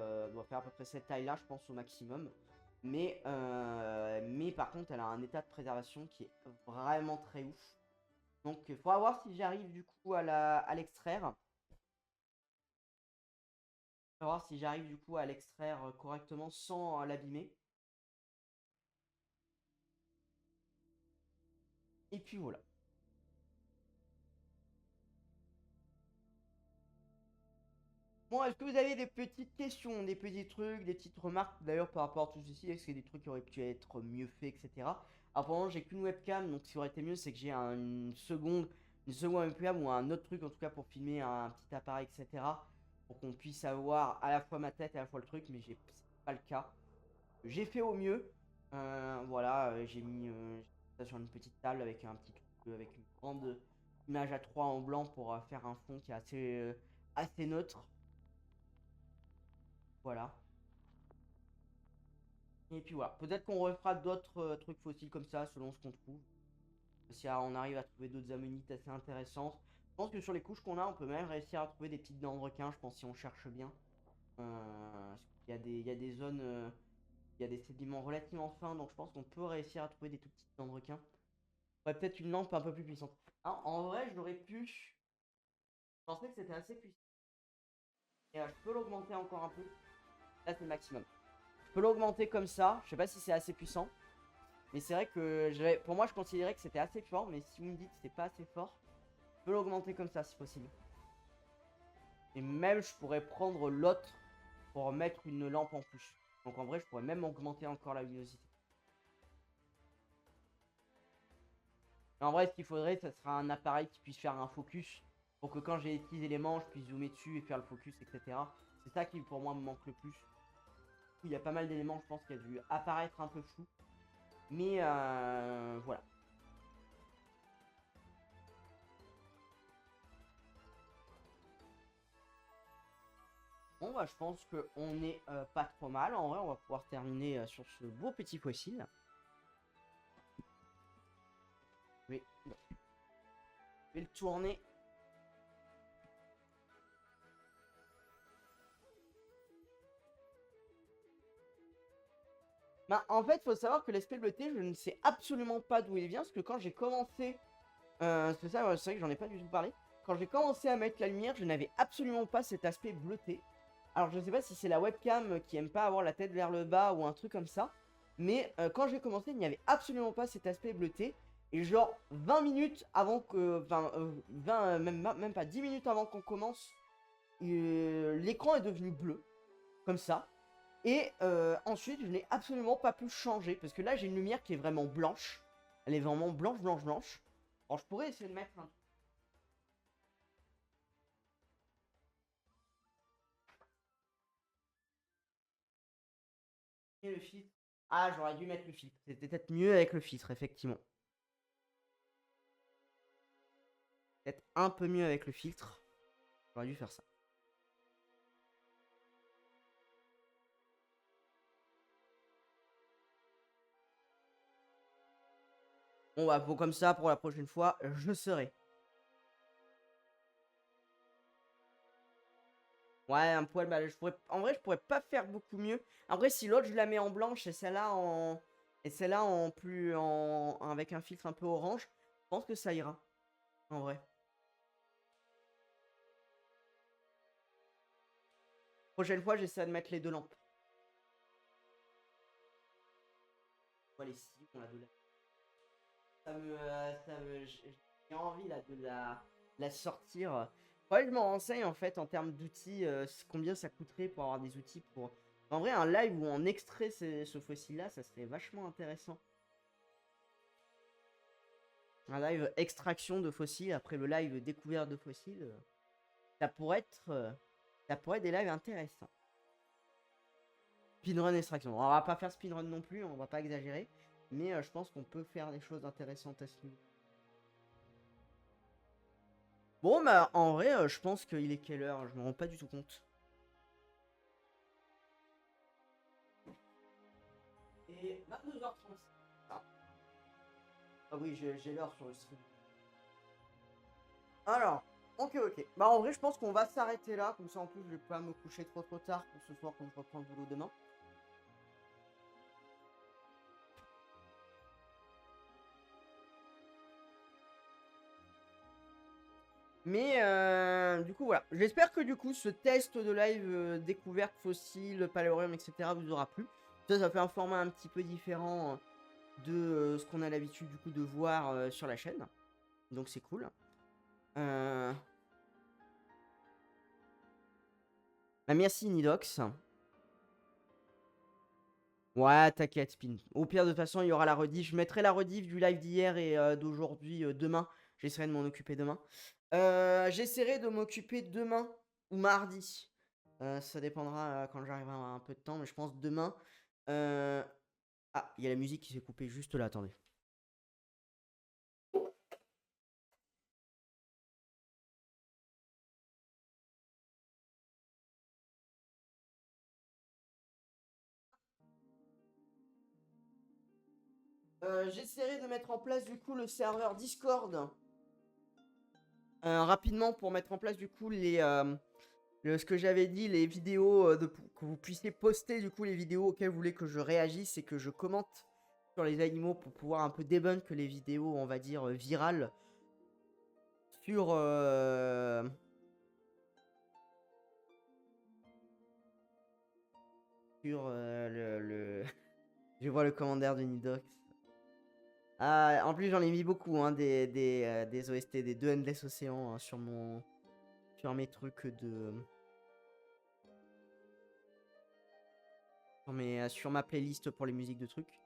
cette taille-là, je pense, au maximum. Mais par contre, elle a un état de préservation qui est vraiment très ouf. Donc, il faudra voir si j'arrive du coup à l'extraire. Il faudra voir si j'arrive du coup à l'extraire correctement sans l'abîmer. Et puis voilà. Bon, est-ce que vous avez des petites questions, des petits trucs, des petites remarques d'ailleurs par rapport à tout ceci? Est-ce qu'il y a des trucs qui auraient pu être mieux faits, etc. Alors pour le moment, j'ai qu'une webcam, donc ce qui aurait été mieux, c'est que j'ai une seconde webcam ou un autre truc en tout cas pour filmer un petit appareil, etc. Pour qu'on puisse avoir à la fois ma tête et à la fois le truc, mais c'est pas le cas. J'ai fait au mieux. Voilà, j'ai mis ça sur une petite table avec un petit truc, avec une grande image à 3 en blanc pour faire un fond qui est assez neutre. Voilà. Et puis voilà. Peut-être qu'on refera d'autres trucs fossiles comme ça selon ce qu'on trouve. Si on arrive à trouver d'autres ammonites assez intéressantes. Je pense que sur les couches qu'on a, on peut même réussir à trouver des petites dents de requin, je pense, si on cherche bien. Il y a des zones, il y a des sédiments relativement fins, donc je pense qu'on peut réussir à trouver des tout petites dents de requin. Ouais, peut-être une lampe un peu plus puissante. Ah, en vrai, j'aurais pu. Je pensais que c'était assez puissant. Et je peux l'augmenter encore un peu. Là, c'est le maximum. Je peux l'augmenter comme ça. Je sais pas si c'est assez puissant. Mais c'est vrai que pour moi, je considérais que c'était assez fort. Mais si vous me dites que c'est pas assez fort, je peux l'augmenter comme ça si possible. Et même, je pourrais prendre l'autre pour mettre une lampe en plus. Donc en vrai, je pourrais même augmenter encore la luminosité. Mais en vrai, ce qu'il faudrait, ça sera un appareil qui puisse faire un focus. Pour que quand j'ai les petits éléments, je puisse zoomer dessus et faire le focus, etc. C'est ça qui pour moi me manque le plus. Il y a pas mal d'éléments, je pense, qui a dû apparaître un peu flou. Mais voilà. Bon, bah, je pense qu'on est pas trop mal. En vrai, on va pouvoir terminer sur ce beau petit fossile. Oui. Je vais le tourner. Bah, en fait, il faut savoir que l'aspect bleuté, je ne sais absolument pas d'où il vient. Parce que quand j'ai commencé. C'est ça, c'est vrai que j'en ai pas du tout parlé. Quand j'ai commencé à mettre la lumière, je n'avais absolument pas cet aspect bleuté. Alors, je sais pas si c'est la webcam qui aime pas avoir la tête vers le bas ou un truc comme ça. Mais quand j'ai commencé, il n'y avait absolument pas cet aspect bleuté. Et genre 20 minutes avant que. Enfin, même pas 10 minutes avant qu'on commence. l'écran est devenu bleu, comme ça. Et ensuite, je n'ai absolument pas pu changer, parce que là, j'ai une lumière qui est vraiment blanche. Elle est vraiment blanche, blanche, blanche. Alors, je pourrais essayer de mettre un... Et le filtre. Ah, j'aurais dû mettre le filtre. C'était peut-être mieux avec le filtre, effectivement. Peut-être un peu mieux avec le filtre. J'aurais dû faire ça. Bon, bah, bon, comme ça, pour la prochaine fois, je serai. Ouais, un poil, bah, en vrai, je pourrais pas faire beaucoup mieux. En vrai, si l'autre, je la mets en blanche et celle-là en... Et celle-là en plus... Avec un filtre un peu orange, je pense que ça ira. En vrai. Prochaine fois, j'essaie de mettre les deux lampes. Voilà, ici, on a de la... J'ai envie, là, de la sortir. Ouais, je me renseigne, en fait, en termes d'outils, combien ça coûterait pour avoir des outils pour... En vrai, un live où on extrait ce fossile-là, ça serait vachement intéressant. Un live extraction de fossiles après le live découverte de fossiles, ça pourrait être des lives intéressants. Speedrun extraction. On va pas faire speedrun non plus, on va pas exagérer, mais je pense qu'on peut faire des choses intéressantes à ce niveau. Bon, bah en vrai, je pense qu'il est quelle heure? Je me rends pas du tout compte. Et 22h36. Ah, ah oui, j'ai l'heure sur le stream. Alors, ok. Bah en vrai, je pense qu'on va s'arrêter là. Comme ça, en plus, je vais pas me coucher trop tard pour ce soir quand je reprends le boulot demain. Mais du coup, voilà. J'espère que du coup, ce test de live découverte fossile, paléorium, etc. vous aura plu. Ça fait un format un petit peu différent de ce qu'on a l'habitude du coup de voir sur la chaîne. Donc c'est cool. Bah, merci Nidox. Ouais, t'inquiète, Spin. Au pire, de toute façon, il y aura la rediff. Je mettrai la rediff du live d'hier et d'aujourd'hui demain. J'essaierai de m'en occuper demain. J'essaierai de m'occuper demain ou mardi. Ça dépendra quand j'arriverai à avoir un peu de temps, mais je pense demain. Ah, il y a la musique qui s'est coupée juste là, attendez. J'essaierai de mettre en place du coup le serveur Discord rapidement pour mettre en place du coup ce que j'avais dit, les vidéos, que vous puissiez poster du coup les vidéos auxquelles vous voulez que je réagisse et que je commente sur les animaux pour pouvoir un peu debunk les vidéos, on va dire, virales sur... Je vois le commentaire de Nidox. Ah, en plus, j'en ai mis beaucoup, hein, des OST, des deux Endless Océan hein, sur mes trucs de... Sur ma playlist pour les musiques de trucs.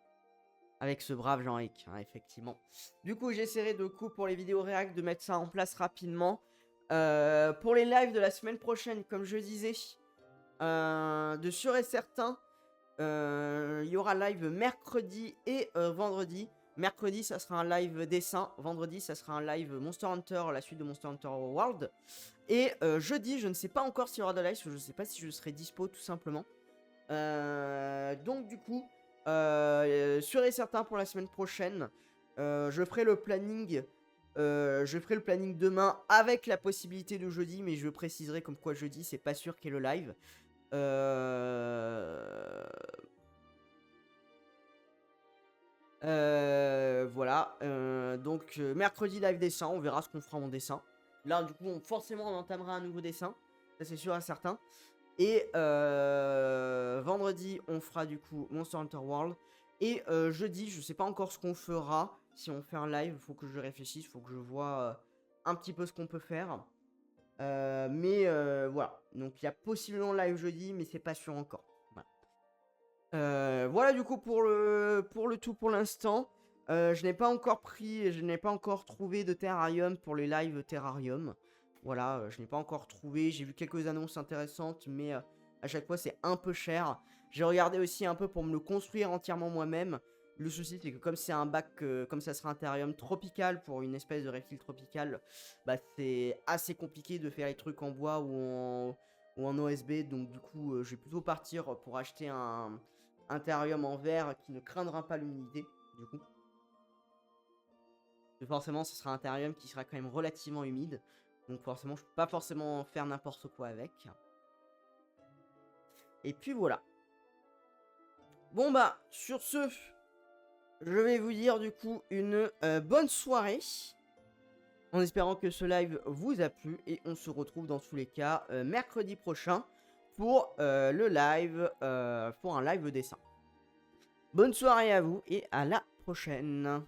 Avec ce brave Jean-Ric, hein, effectivement. Du coup, j'essaierai de coup pour les vidéos réact de mettre ça en place rapidement. Pour les lives de la semaine prochaine, comme je disais, de sûr et certain, il y aura live mercredi et vendredi. Mercredi, ça sera un live dessin. Vendredi, ça sera un live Monster Hunter, la suite de Monster Hunter World. Et jeudi, je ne sais pas encore s'il y aura de live, je ne sais pas si je serai dispo tout simplement. Donc du coup, sûr et certain pour la semaine prochaine, je ferai le planning. Demain avec la possibilité de jeudi, mais je préciserai comme quoi jeudi, c'est pas sûr qu'il y ait le live. Voilà. Donc mercredi live dessin, on verra ce qu'on fera en dessin. Là, du coup, forcément, on entamera un nouveau dessin. Ça, c'est sûr et certain. Et vendredi, on fera du coup Monster Hunter World. Et jeudi, je sais pas encore ce qu'on fera. Si on fait un live, faut que je réfléchisse, faut que je vois un petit peu ce qu'on peut faire. Mais voilà. Donc il y a possiblement live jeudi, mais c'est pas sûr encore. Voilà, voilà du coup pour le tout pour l'instant. Je n'ai pas encore trouvé de terrarium pour les lives terrarium. Voilà, je n'ai pas encore trouvé. J'ai vu quelques annonces intéressantes, mais à chaque fois c'est un peu cher. J'ai regardé aussi un peu pour me le construire entièrement moi-même. Le souci c'est que comme c'est un bac, comme ça sera un terrarium tropical pour une espèce de reptile tropical, bah c'est assez compliqué de faire les trucs en bois ou en OSB. Donc du coup, je vais plutôt partir pour acheter un terrarium en verre qui ne craindra pas l'humidité, du coup. Et forcément, ce sera un terrarium qui sera quand même relativement humide. Donc forcément, je peux pas forcément faire n'importe quoi avec. Et puis voilà. Bon bah, sur ce, je vais vous dire du coup une bonne soirée. En espérant que ce live vous a plu. Et on se retrouve dans tous les cas mercredi prochain pour le live, pour un live dessin. Bonne soirée à vous et à la prochaine.